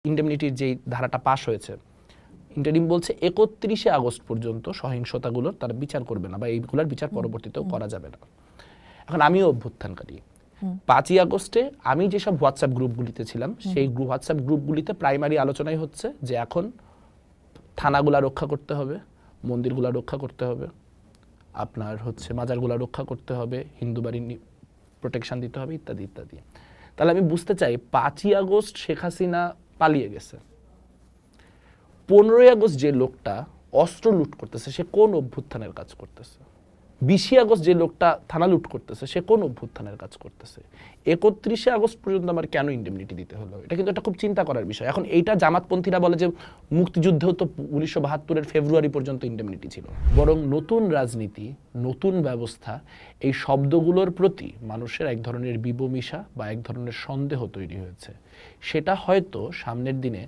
ইন্ডেমনিটির যেই ধারাটা পাশ হয়েছে, ইন্টারিম বলছে 31শে আগস্ট পর্যন্ত সহিংসতাগুলোর তারা বিচার করবে না বা এইগুলোর বিচার পরবর্তীতেও করা যাবে না। এখন আমিও অভ্যুত্থানকারী। 5ই আগস্টে আমি যেসব হোয়াটসঅ্যাপ গ্রুপগুলিতে ছিলাম সেই হোয়াটসঅ্যাপ গ্রুপগুলিতে প্রাইমারি আলোচনাই হচ্ছে যে এখন থানাগুলা রক্ষা করতে হবে, মন্দিরগুলা রক্ষা করতে হবে, আপনার মাজারগুলা রক্ষা করতে হবে, হিন্দু বাড়ির প্রোটেকশন দিতে হবে, ইত্যাদি ইত্যাদি। তাহলে আমি বুঝতে চাই 5ই আগস্ট শেখ হাসিনা পালিয়ে গেছে, 15ই আগস্ট যে লোকটা অস্ত্র লুট করতেছে সে কোন অভ্যুত্থানের কাজ করতেছে? 20ই আগস্ট যে লোকটা থানা লুট করতেছে সে কোন অভ্যুত্থানের কাজ করতেছে? 31শে আগস্ট পর্যন্ত আমার কেন ইন্ডেমনিটি দিতে হলো? এটা কিন্তু একটা খুব চিন্তা করার বিষয়। এখন এইটা জামাতপন্থীরা বলে যে মুক্তিযুদ্ধেও তো 1972-এর ফেব্রুয়ারি পর্যন্ত ইন্ডেমনিটি ছিল। বরং নতুন রাজনীতি, নতুন ব্যবস্থা, এই শব্দগুলোর প্রতি মানুষের এক ধরনের বিবমিশা বা এক ধরনের সন্দেহ তৈরি হয়েছে। সেটা হয়তো সামনের দিনে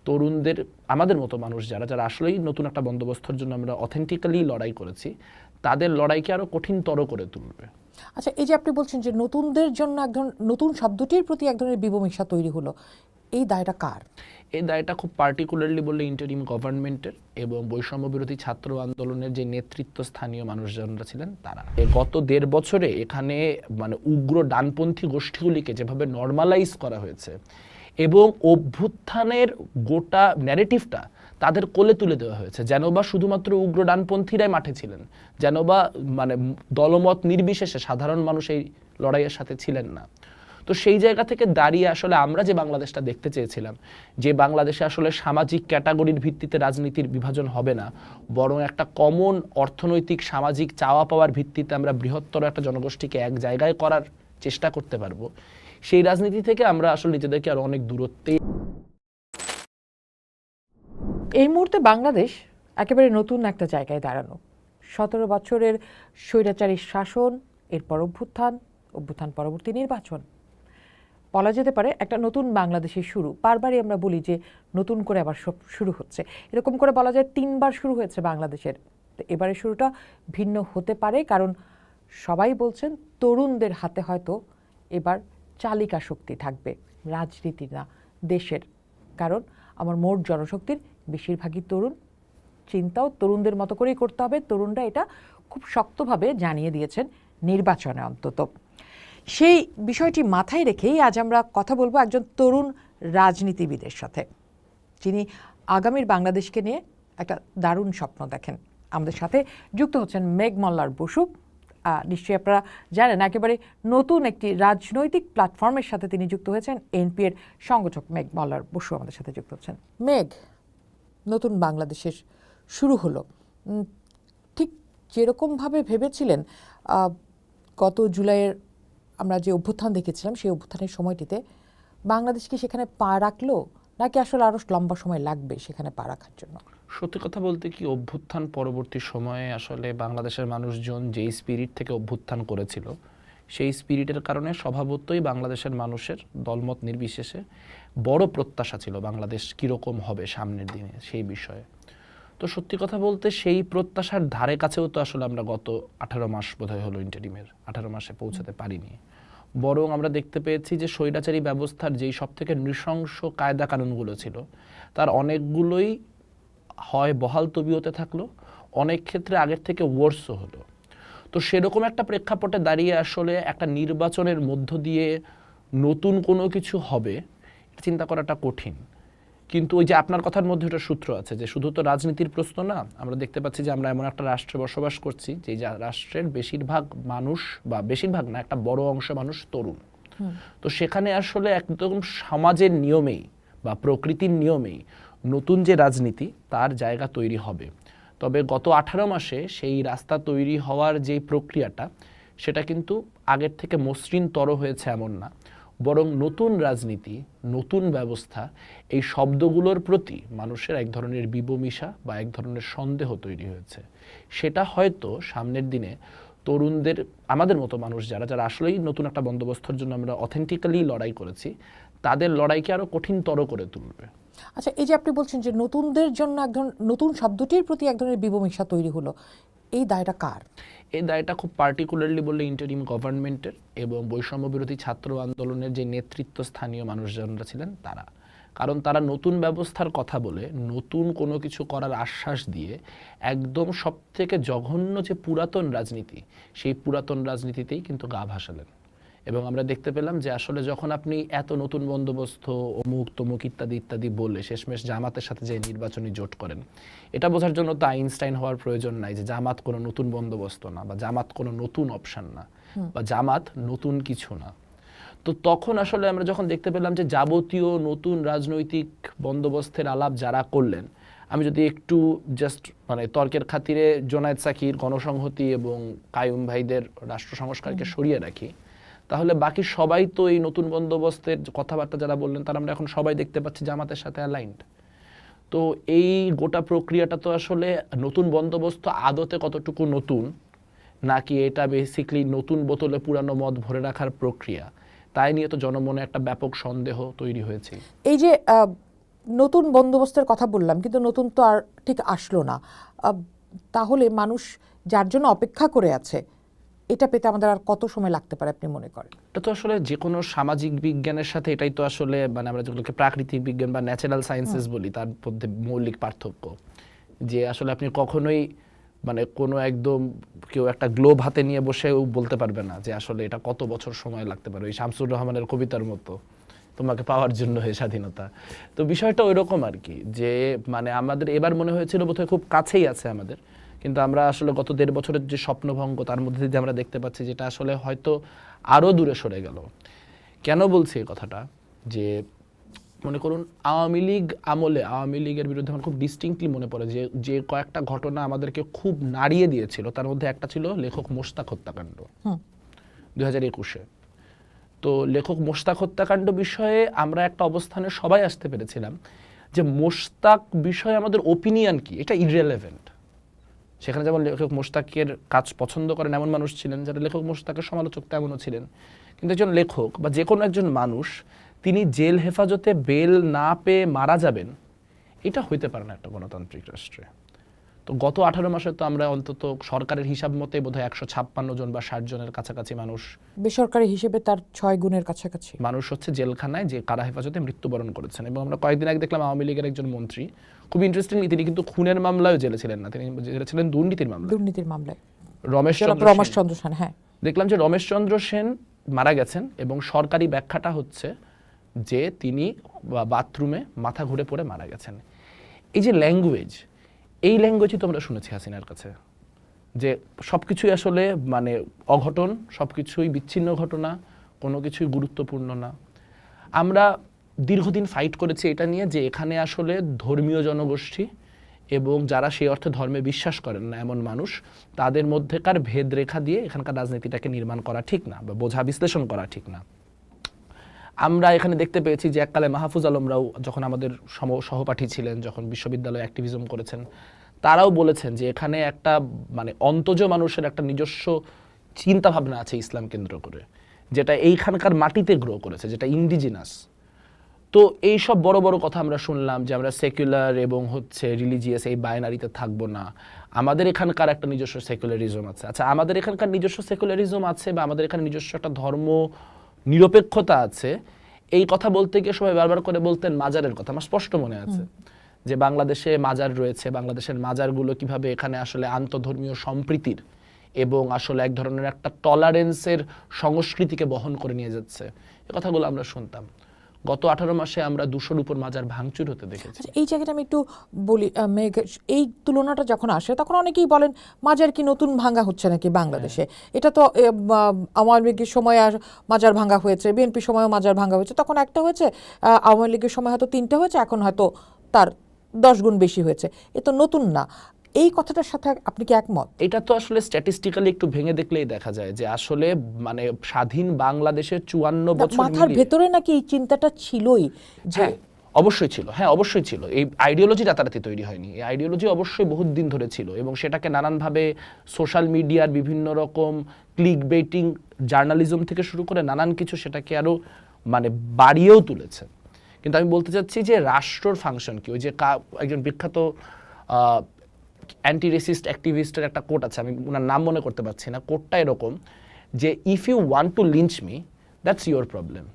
তরুণদের, আমাদের মতো মানুষ যারা যারা আসলেই নতুন একটা বন্দোবস্তের জন্য আমরা অথেন্টিক্যালি লড়াই করেছি, তাদের লড়াইকে আরো কঠিনতর করে তুলবে। আচ্ছা, এই যে আপনি বলছেন যে নতুনদের জন্য এক ধরনের নতুন শব্দটির প্রতি এক ধরনের বিবমিশা তৈরি হলো, এই দায়টা কার? এই দায়টা খুব পার্টিকুলারলি বললে ইন্টারিম গভর্নমেন্টের এবং বৈষম্য বিরোধী ছাত্র আন্দোলনের যে নেতৃত্ব স্থানীয় মানুষজনরা ছিলেন তারা। গত 1.5 বছরে এখানে উগ্র ডানপন্থী গোষ্ঠীগুলিকে যেভাবে নর্মালাইজ করা হয়েছে এবং অভ্যুত্থানের গোটা ন্যারেটিভটা তাদের কোলে তুলে দেওয়া হয়েছে, যেন বা শুধুমাত্র উগ্র ডানপন্থীরাই মাঠে ছিলেন, যেন বা দলমত নির্বিশেষে সাধারণ মানুষ এই লড়াইয়ের সাথে ছিলেন না। তো সেই জায়গা থেকে দাঁড়িয়ে আসলে আমরা যে বাংলাদেশটা দেখতে চেয়েছিলাম, যে বাংলাদেশে আসলে সামাজিক ক্যাটাগরির ভিত্তিতে রাজনীতির বিভাজন হবে না, বরং একটা কমন অর্থনৈতিক সামাজিক চাওয়া পাওয়ার ভিত্তিতে আমরা বৃহত্তর একটা জনগোষ্ঠীকে এক জায়গায় করার চেষ্টা করতে পারবো, সেই রাজনীতি থেকে আমরা আসলে নিজেদেরকে আরো অনেক দূরত্বে। এই মুহূর্তে বাংলাদেশ একেবারে নতুন একটা জায়গায় দাঁড়ানো। 17 বছরের স্বৈরাচারী শাসন, এরপর অভ্যুত্থান পরবর্তী নির্বাচন, বলা যেতে পারে একটা নতুন বাংলাদেশের শুরু। বারবারই আমরা বলি যে নতুন করে আবার সব শুরু হচ্ছে, এরকম করে বলা যায় 3 বার শুরু হয়েছে বাংলাদেশের। তো এবারের শুরুটা ভিন্ন হতে পারে, কারণ সবাই বলছেন তরুণদের হাতে হয়তো এবার চালিকা শক্তি থাকবে, রাজনীতি না দেশের। কারণ আমার মোট জনশক্তির বেশিরভাগই তরুণ, চিন্তাও তরুণদের মতো করেই করতে হবে। তরুণরা এটা খুব শক্তভাবে জানিয়ে দিয়েছেন নির্বাচনে অন্তত। সেই বিষয়টি মাথায় রেখেই আজ আমরা কথা বলবো একজন তরুণ রাজনীতিবিদের সাথে, যিনি আগামীর বাংলাদেশকে নিয়ে একটা দারুণ স্বপ্ন দেখেন। আমাদের সাথে যুক্ত হচ্ছেন মেঘ মল্লার বসু। নিশ্চয়ই আপনারা জানেন একেবারে নতুন একটি রাজনৈতিক প্ল্যাটফর্মের সাথে তিনি যুক্ত হয়েছেন। এনপি এর সংগঠক মেঘ মল্লার বসু আমাদের সাথে যুক্ত হচ্ছেন। মেঘ, নতুন বাংলাদেশের শুরু হলো, ঠিক যেরকমভাবে ভেবেছিলেন গত জুলাইয়ের আমরা যে অভ্যুত্থান দেখেছিলাম সেই অভ্যুত্থানের সময়টিতে বাংলাদেশ কি সেখানে পা রাখলো, নাকি আসলে আরও লম্বা সময় লাগবে সেখানে পা রাখার জন্য? সত্যি কথা বলতে কি, অভ্যুত্থান পরবর্তী সময়ে আসলে বাংলাদেশের মানুষজন যেই স্পিরিট থেকে অভ্যুত্থান করেছিল সেই স্পিরিটের কারণে স্বভাবতই বাংলাদেশের মানুষের দলমত নির্বিশেষে বড় প্রত্যাশা ছিল বাংলাদেশ কীরকম হবে সামনের দিনে সেই বিষয়ে। তো সত্যি কথা বলতে সেই প্রত্যাশার ধারে কাছেও তো আসলে আমরা গত 18 মাস বোধহয় হলো ইন্টারিমের 18 মাসে পৌঁছাতে পারিনি। বরং আমরা দেখতে পেয়েছি যে স্বৈরাচারী ব্যবস্থার যেই সব থেকে নৃশংস কায়দা কানুনগুলো ছিল তার অনেকগুলোই হয় বহাল তবিয়তে থাকলো, অনেক ক্ষেত্রে আগের থেকে ওয়ার্সও হলো। তো সেরকম একটা প্রেক্ষাপটে দাঁড়িয়ে আসলে একটা নির্বাচনের মধ্য দিয়ে নতুন কোনো কিছু হবে চিন্তা করাটা কঠিন। কিন্তু ওই যে আপনার কথার মধ্যে একটা সূত্র আছে যে শুধু তো রাজনীতির প্রশ্ন না, আমরা দেখতে পাচ্ছি যে আমরা এমন একটা রাষ্ট্রে বসবাস করছি যে রাষ্ট্রের বেশিরভাগ মানুষ, বা বেশিরভাগ না একটা বড় অংশ মানুষ তরুণ। তো সেখানে আসলে একদম সমাজের নিয়মেই বা প্রকৃতির নিয়মেই নতুন যে রাজনীতি তার জায়গা তৈরি হবে। তবে গত 18 মাসে সেই রাস্তা তৈরি হওয়ার যে প্রক্রিয়াটা সেটা কিন্তু আগের থেকে মসৃণতর হয়েছে এমন না, বরং নতুন রাজনীতি, নতুন ব্যবস্থা, এই শব্দগুলোর প্রতি মানুষের এক ধরনের বিবমিশা বা এক ধরনের সন্দেহ তৈরি হয়েছে। সেটা হয়তো সামনের দিনে তরুণদের, আমাদের মতো মানুষ যারা যারা আসলেই নতুন একটা বন্দোবস্তের জন্য আমরা অথেন্টিক্যালি লড়াই করেছি, তাদের লড়াইকে আরো কঠিনতর করে তুলবে। আচ্ছা, এই যে আপনি বলছেন যে নতুনদের জন্য এক ধরনের নতুন শব্দটির প্রতি এক ধরনের বিবমিশা তৈরি হলো, এই দায়টা কার? এই দায়টা খুব পার্টিকুলারলি বললে ইন্টারিম গভর্নমেন্টের এবং বৈষম্য বিরোধী ছাত্র আন্দোলনের যে নেতৃত্ব স্থানীয় মানুষজনরা ছিলেন তারা। কারণ তারা নতুন ব্যবস্থার কথা বলে নতুন কোনো কিছু করার আশ্বাস দিয়ে একদম সবথেকে জঘন্য যে পুরাতন রাজনীতি, সেই পুরাতন রাজনীতিতেই কিন্তু গা ভাসালেন। এবং আমরা দেখতে পেলাম যে আসলে যখন আপনি এত নতুন বন্দোবস্ত অমুক তমুক ইত্যাদি ইত্যাদি বলে শেষমেশ জামাতের সাথে যে নির্বাচনী জোট করেন, এটা বোঝার জন্য তো আইনস্টাইন হওয়ার প্রয়োজন নাই যে জামাত কোনো নতুন বন্দোবস্ত না, বা জামাত কোনো নতুন অপশন না, বা জামাত নতুন কিছু না। তো তখন আসলে আমরা যখন দেখতে পেলাম যে যাবতীয় নতুন রাজনৈতিক বন্দোবস্তের আলাপ যারা করলেন, আমি যদি একটু জাস্ট মানে তর্কের খাতিরে জোনায়েদ সাকির, গণসংহতি এবং কায়ুম ভাইদের রাষ্ট্র সংস্কারকে সরিয়ে রাখি, তাহলে বাকি সবাই তো এই নতুন বন্দোবস্তের কথাবার্তা যারা বললেন তারা আমরা এখন সবাই দেখতে পাচ্ছি জামাতের সাথে অ্যালাইনড। তো এই গোটা প্রক্রিয়াটা তো আসলে নতুন বন্দোবস্ত আদতে কতটুকু নতুন, নাকি এটা বেসিক্যালি নতুন বোতলে পুরানো মদ ভরে রাখার প্রক্রিয়া, তাই নিয়ে তো জনমনে একটা ব্যাপক সন্দেহ তৈরি হয়েছে। এই যে নতুন বন্দোবস্তের কথা বললাম, কিন্তু নতুন তো আর ঠিক আসলো না। তাহলে মানুষ যার জন্য অপেক্ষা করে আছে, এটা পেতে আমাদের আর কত সময় লাগতে পারে আপনি মনে করেন? এটা তো আসলে যে কোনো সামাজিক বিজ্ঞানের সাথে এটাই তো আসলে মানে আমরা যেগুলোকে প্রাকৃতিক বিজ্ঞান বা ন্যাচারাল সায়েন্সেস বলি, তার মধ্যে মৌলিক পার্থক্য যে আসলে আপনি কখনোই মানে কোনো একদম কেউ একটা গ্লোব হাতে নিয়ে বসেও বলতে পারবে না যে আসলে এটা কত বছর সময় লাগতে পারে, ওই শামসুর রহমানের কবিতার মতো তোমাকে পাওয়ার জন্য হে স্বাধীনতা। তো বিষয়টা ওই রকম আর কি, যে মানে আমাদের এবার মনে হয়েছিল বোধহয় খুব কাছেই আছে আমাদের, কিন্তু আমরা আসলে গত 1.5 বছরের যে স্বপ্নভঙ্গ তার মধ্যে দিয়ে আমরা দেখতে পাচ্ছি যেটা আসলে হয়তো আরও দূরে সরে গেল। কেন বলছি এই কথাটা? যে মনে করুন আওয়ামী লীগ আমলে আওয়ামী লীগের বিরুদ্ধে আমার খুব ডিস্টিংক্টলি মনে পড়ে যে যে কয়েকটা ঘটনা আমাদেরকে খুব নাড়িয়ে দিয়েছিল, তার মধ্যে একটা ছিল লেখক মোশতাক হত্যাকাণ্ড 2021-এ। তো লেখক মোশতাক হত্যাকাণ্ড বিষয়ে আমরা একটা অবস্থানে সবাই আসতে পেরেছিলাম যে মোশতাক বিষয়ে আমাদের ওপিনিয়ন কি, এটা ইররিলেভেন্ট। সেখানে যেমন লেখক মোশতাকের কাজ পছন্দ করেন এমন মানুষ ছিলেন, যারা লেখক মোশতাকের সমালোচক তেমনও ছিলেন, কিন্তু একজন লেখক বা যে কোনো একজন মানুষ তিনি জেল হেফাজতে বেল না পেয়ে মারা যাবেন, এটা হইতে পারে না একটা গণতান্ত্রিক রাষ্ট্রে। তো গত 18 মাসে তো আমরা অন্তত সরকারের হিসাব মতে বোধহয় 156 জন বা 60 জনের কাছাকাছি মানুষ, বেসরকারি হিসেবে তার 6 গুণের কাছাকাছি মানুষ হচ্ছে জেলখানায় যে কারা হেফাজতে মৃত্যুবরণ করেছেন। এবং আমরা কয়েকদিন আগে দেখলাম আওয়ামী লীগের একজন মন্ত্রী, খুব ইন্টারেস্টিংলি তিনি কিন্তু খুনের মামলায় জেলে ছিলেন না, তিনি জেলে ছিলেন দুর্নীতির মামলায়। রমেশ চন্দ্র সেন, হ্যাঁ, দেখলাম যে রমেশ চন্দ্র সেন মারা গেছেন এবং সরকারি ব্যাখ্যাটা হচ্ছে যে তিনি বাথরুমে মাথা ঘুরে পড়ে মারা গেছেন। এই যে ল্যাঙ্গুয়েজ, এই ল্যাঙ্গুয়েজই তো আমরা শুনেছি হাসিনার কাছে, যে সব কিছুই আসলে মানে অঘটন, সব কিছুই বিচ্ছিন্ন ঘটনা, কোনো কিছুই গুরুত্বপূর্ণ না। আমরা দীর্ঘদিন ফাইট করেছি এটা নিয়ে যে এখানে আসলে ধর্মীয় জনগোষ্ঠী এবং যারা সেই অর্থে ধর্মে বিশ্বাস করেন না এমন মানুষ, তাদের মধ্যেকার ভেদরেখা দিয়ে এখানকার রাজনীতিটাকে নির্মাণ করা ঠিক না বা বোঝা বিশ্লেষণ করা ঠিক না। আমরা এখানে দেখতে পেয়েছি যে এককালে মাহফুজ আলমরাও যখন আমাদের সহপাঠী ছিলেন, যখন বিশ্ববিদ্যালয়ে অ্যাক্টিভিজম করেছেন, তারাও বলেছেন যে এখানে একটা মানে অন্তজ মানুষের একটা নিজস্ব চিন্তা ভাবনা আছে ইসলাম কেন্দ্র করে, যেটা এইখানকার মাটিতে গ্রো করেছে, যেটা ইন্ডিজিনাস। তো এই সব বড় বড় কথা আমরা শুনলাম যে আমরা সেকুলার এবং হচ্ছে রিলিজিয়াস এই বাইনারিতে থাকবো না, আমাদের এখানকার একটা নিজস্ব সেকুলারিজম আছে। আচ্ছা, আমাদের এখানকার নিজস্ব সেকুলারিজম আছে বা আমাদের এখানে নিজস্ব একটা ধর্ম নিরপেক্ষতা আছে, এই কথা বলতে গিয়ে সবাই বারবার করে বলতেন মাজারের কথা। আমার স্পষ্ট মনে আছে যে বাংলাদেশে মাজার রয়েছে, বাংলাদেশের মাজারগুলো কিভাবে এখানে আসলে আন্তধর্মীয় সম্প্রীতির এবং আসলে এক ধরনের একটা টলারেন্সের সংস্কৃতিকে বহন করে নিয়ে যাচ্ছে, এই কথাগুলো আমরা শুনতাম। গত 18 মাসে আমরা 200-র উপর মাজার ভাঙচুর হতে দেখেছি। এই জায়গাটা আমি একটু বলি, এই তুলনাটা যখন আসে তখন অনেকেই বলেন মাজার কি নতুন ভাঙা হচ্ছে নাকি বাংলাদেশে? এটা তো আওয়ামী লীগের সময় আর মাজার ভাঙা হয়েছে, বিএনপির সময়ও মাজার ভাঙা হয়েছে, তখন একটা হয়েছে, আওয়ামী লীগের সময় হয়তো 3টে হয়েছে, এখন হয়তো তার 10 গুণ বেশি হয়েছে, এ তো নতুন না। এই কথাটার সাথে আপনি কি একমত? এটা তো আসলে স্ট্যাটিস্টিক্যালি একটু ভেঙে দেখলেই দেখা যায় যে আসলে মানে স্বাধীন বাংলাদেশের 54 বছর মাথার ভেতরে নাকি এই চিন্তাটা ছিলই যে অবশ্যই ছিল, হ্যাঁ অবশ্যই ছিল। এই আইডিওলজি রাতারাতি তৈরি হয়নি, এই আইডিওলজি অবশ্যই বহুত দিন ধরে ছিল এবং সেটাকে নানানভাবে সোশ্যাল মিডিয়ার বিভিন্ন রকম ক্লিক বেটিং জার্নালিজম থেকে শুরু করে নানান কিছু সেটাকে আরো মানে বাড়িয়েও তুলেছে। কিন্তু আমি বলতে চাচ্ছি যে রাষ্ট্রর ফাংশন কি, ওই যে একজন বিখ্যাত অ্যান্টি রেসিস্ট অ্যাক্টিভিস্টের একটা কোট আছে, আমি ওনার নাম মনে করতে পারছি না, কোটটা এরকম যে if you want to lynch me that's your problem,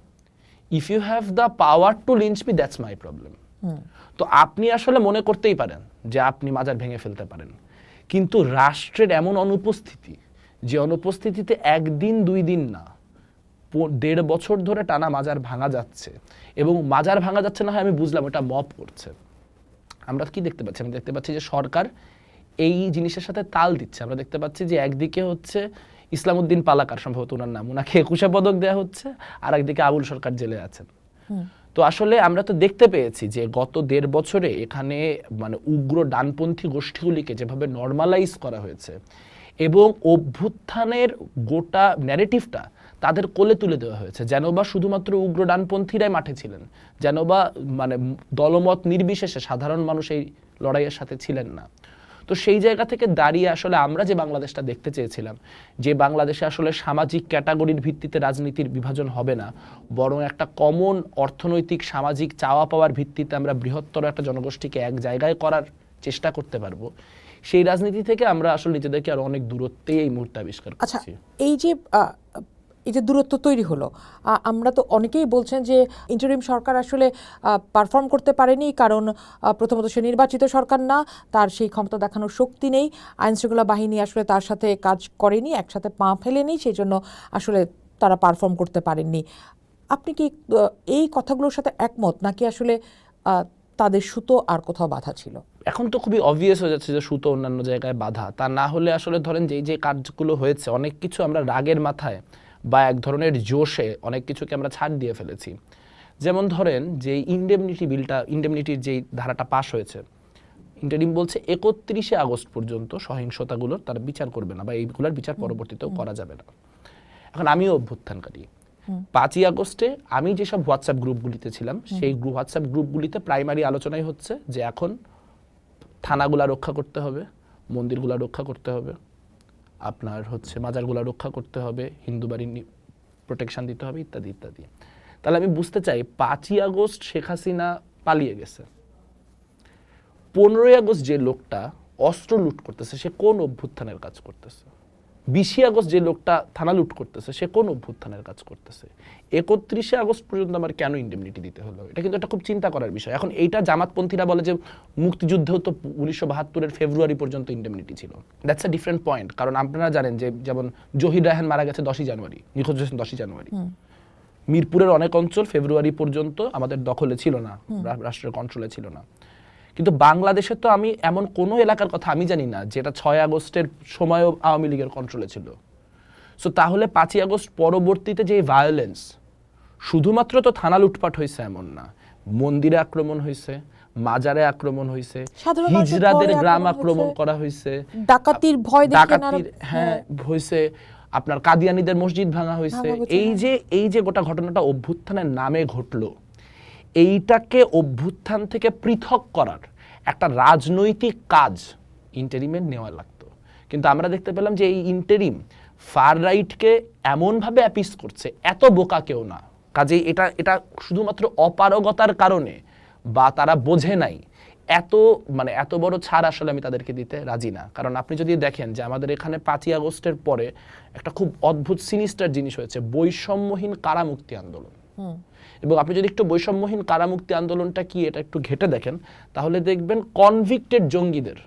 if you have the power to lynch me, that's my problem. তো আপনি আসলে মনে করতেই পারেন যে আপনি মাজার ভেঙে ফেলতে পারেন, কিন্তু রাষ্ট্রের এমন অনুপস্থিতি, যে অনুপস্থিতিতে একদিন 2 দিন না 1.5 বছর ধরে টানা মাজার ভাঙা যাচ্ছে, এবং মাজার ভাঙা যাচ্ছে না হয় আমি বুঝলাম, ওটা মব করছে। আমরা কি দেখতে পাচ্ছি? আমরা দেখতে পাচ্ছি যে সরকার এই জিনিসের সাথে তাল দিচ্ছে। আমরা দেখতে পাচ্ছি যে একদিকে হচ্ছে ইসলামউদ্দিন পালাকার, সম্ভবত ওনার নাম, ওনাকে 21 পদক দেওয়া হচ্ছে, আর একদিকে আবুল সরকার জেলে আছেন। তো আসলে আমরা তো দেখতে পেয়েছি যে গত 1.5 বছরে এখানে মানে উগ্র ডানপন্থী গোষ্ঠীগুলিকে যেভাবে নর্মালাইজ করা হয়েছে, এবং অভ্যুত্থানের গোটা ন্যারেটিভটা তাদের কোলে তুলে দেওয়া হয়েছে, যেন বা শুধুমাত্র উগ্র ডানপন্থীরাই মাঠে ছিলেন, যেন বা মানে দলমত নির্বিশেষে সাধারণ মানুষ এই লড়াইয়ের সাথে ছিলেন না। তো সেই জায়গা থেকে দাঁড়িয়ে আসলে আমরা যে বাংলাদেশটা দেখতে চেয়েছিলাম, যে বাংলাদেশে আসলে সামাজিক ক্যাটাগরির ভিত্তিতে রাজনীতির বিভাজন হবে না, বরং একটা কমন অর্থনৈতিক সামাজিক চাওয়া পাওয়ার ভিত্তিতে আমরা বৃহত্তর একটা জনগোষ্ঠীকে এক জায়গায় করার চেষ্টা করতে পারবো, সেই রাজনীতি থেকে আমরা আসলে নিজেদেরকে আরো অনেক দূরত্বে এই মুহূর্তে আবিষ্কার আচ্ছা, করছি। এই যে দূরত্ব তৈরি হলো, আমরা তো অনেকেই বলছেন যে ইন্টারিম সরকার আসলে পারফর্ম করতে পারেনি, কারণ প্রথমত সে নির্বাচিত সরকার না, তার সেই ক্ষমতা দেখানোর শক্তি নেই, আইনশৃঙ্খলা বাহিনী আসলে তার সাথে কাজ করেনি, একসাথে পা ফেলেনি, সেই জন্য আসলে তারা পারফর্ম করতে পারেননি। আপনি কি এই কথাগুলোর সাথে একমত, নাকি আসলে তাদের সুতো আর কোথাও বাধা ছিল? এখন তো খুবই অবভিয়াস হয়ে যাচ্ছে যে সুতো অন্যান্য জায়গায় বাধা, তা না হলে আসলে ধরেন যে কাজগুলো হয়েছে, অনেক কিছু আমরা রাগের মাথায় বা এক ধরনের জোশে অনেক কিছুকে আমরা ছাড় দিয়ে ফেলেছি। যেমন ধরেন যে ইন্ডেমনিটির যেই ধারাটা পাশ হয়েছে, ইন্টারিম বলছে 31 আগস্ট পর্যন্ত সহিংসতাগুলোর তারা বিচার করবে না, বা এইগুলোর বিচার পরবর্তীতেও করা যাবে না। এখন আমিও অভ্যুত্থানকারী। 5ই আগস্টে আমি যেসব হোয়াটসঅ্যাপ গ্রুপগুলিতে ছিলাম, সেই হোয়াটসঅ্যাপ গ্রুপগুলিতে প্রাইমারি আলোচনাই হচ্ছে যে এখন থানাগুলা রক্ষা করতে হবে, মন্দিরগুলা রক্ষা করতে হবে, আপনার হচ্ছে মাজারগুলা রক্ষা করতে হবে, হিন্দু বাড়ির প্রোটেকশন দিতে হবে, ইত্যাদি ইত্যাদি। তাহলে আমি বুঝতে চাই 5ই আগস্ট শেখ হাসিনা পালিয়ে গেছে, 15ই আগস্ট যে লোকটা অস্ত্র লুট করতেছে সে কোন অভ্যুত্থানের কাজ করতেছে? 20ই আগস্ট যে লোকটা থানা লুট করতেছে সে কোন অভ্যুত্থানের কাজ করতেছে? 31শে আগস্ট পর্যন্ত আমার কেন ইন্ডেমনিটি দিতে হলো? এটা কিন্তু একটা খুব চিন্তা করার বিষয়। এখন এইটা জামাতপন্থীরা বলে যে মুক্তিযুদ্ধেও তো 1972-এর ফেব্রুয়ারি পর্যন্ত ইন্ডেমনিটি ছিল। That's a different point. কারণ আপনারা জানেন যে যেমন জহির রায়হান মারা গেছে 10ই জানুয়ারি, নিখোঁজ হয়েছেন 10ই জানুয়ারি। মিরপুরের অনেক অঞ্চল ফেব্রুয়ারি পর্যন্ত আমাদের দখলে ছিল না, রাষ্ট্রের কন্ট্রোলে ছিল না। কিন্তু বাংলাদেশে তো আমি এমন কোনো এলাকার কথা আমি জানি না যেটা 6 আগস্টের সময়ও আওয়ামী লীগের কন্ট্রোলে ছিল। সো তাহলে 5ই আগস্ট পরবর্তীতে যে ভায়োলেন্স, শুধুমাত্র তো থানা লুটপাট হয়েছে এমন না, মন্দিরে আক্রমণ হয়েছে, মাজারে আক্রমণ হয়েছে, হিজড়াদের গ্রাম আক্রমণ করা হয়েছে, ডাকাতির ভয় হয়েছে, আপনার কাদিয়ানীদের মসজিদ ভাঙা হয়েছে। এই যে গোটা ঘটনাটা অভ্যুত্থানের নামে ঘটলো, এইটাকে অভ্যুত্থান থেকে পৃথক করার একটা রাজনৈতিক কাজ ইন্টারিমের নেওয়া লাগতো। কিন্তু আমরা দেখতে পেলাম যে এই ইন্টারিম ফার রাইটকে এমনভাবে অ্যাপিস করছে, এত বোকা কেউ না। কাজেই এটা শুধুমাত্র অপারগতার কারণে বা তারা বোঝে নাই, এত বড় ছাড় আসলে আমি তাদেরকে দিতে রাজি না। কারণ আপনি যদি দেখেন যে আমাদের এখানে 5ই আগস্টের পরে একটা খুব অদ্ভুত সিনিস্টার জিনিস হয়েছে, বৈষম্যহীন কারামুক্তি আন্দোলন। এবং আপনি যদি একটু বৈষম্যহীন কারামুক্তি আন্দোলনটা কি এটা একটু ঘেটে দেখেন, তাহলে দেখবেন কনভিক্টেড জঙ্গিদের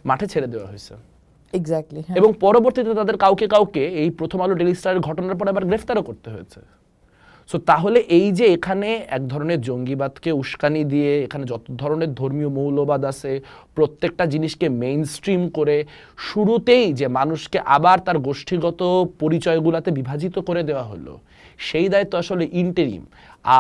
মাঠে ছেড়ে দেওয়া হয়েছে। এক্স্যাক্টলি। এবং পরবর্তীতে তাদের কাউকে এই প্রথম আলো ডেইলি স্টারের ঘটনার পরে আবার গ্রেফতারও করতে হয়েছে। সো তাহলে এই যে এখানে এক ধরনের জঙ্গিবাদকে উস্কানি দিয়ে এখানে যত ধরনের ধর্মীয় মৌলবাদ আছে, প্রত্যেকটা জিনিসকে মেইন স্ট্রিম করে শুরুতেই যে মানুষকে আবার তার গোষ্ঠীগত পরিচয়গুলোতে বিভাজিত করে দেওয়া হলো, সেই দায়িত্ব আসলে ইন্টারিম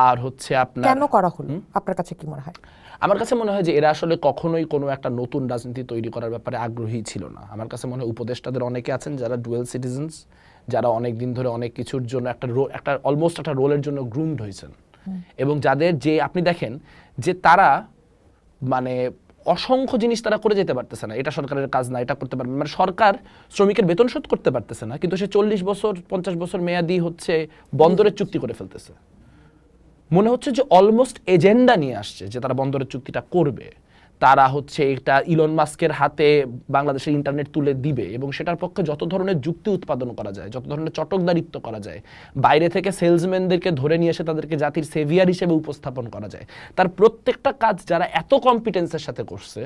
আর হচ্ছে আপনার কেন করা হলো আপনার কাছে কি মনে হয়? আমার কাছে মনে হয় যে এরা আসলে কখনোই কোনো একটা নতুন রাজনীতি তৈরি করার ব্যাপারে আগ্রহী ছিল না। আমার কাছে মনে হয় উপদেষ্টাদের অনেকে আছেন যারা ডুয়েল সিটিজেন্স, যারা অনেক দিন ধরে অনেক কিছুর জন্য একটা অলমোস্ট একটা রোলের জন্য গ্রুমড হয়েছেন, এবং যাদের যে আপনি দেখেন যে তারা মানে অসংখ্য জিনিস তারা করে যেতে পারতেছে না, এটা সরকারের কাজ না, এটা করতে পারবে মানে সরকার শ্রমিকের বেতন শোধ করতে পারতেছে না, কিন্তু সে 40 বছর 50 বছর মেয়াদি হচ্ছে বন্দরের চুক্তি করে ফেলতেছে। মনে হচ্ছে যে অলমোস্ট এজেন্ডা নিয়ে আসছে যে তারা বন্দরের চুক্তিটা করবে। তারা হচ্ছে এটা ইলন মাস্কের হাতে বাংলাদেশের ইন্টারনেট তুলে দিবে এবং সেটার পক্ষে যত ধরনের যুক্তি উৎপাদন করা যায়, যত ধরনের চটকদারিত্ব করা যায়, বাইরে থেকে সেলসম্যানদেরকে ধরে নিয়ে এসে তাদেরকে জাতির সেভিয়ার হিসেবে উপস্থাপন করা যায়, তার প্রত্যেকটা কাজ যারা এত কম্পিটেন্সের সাথে করছে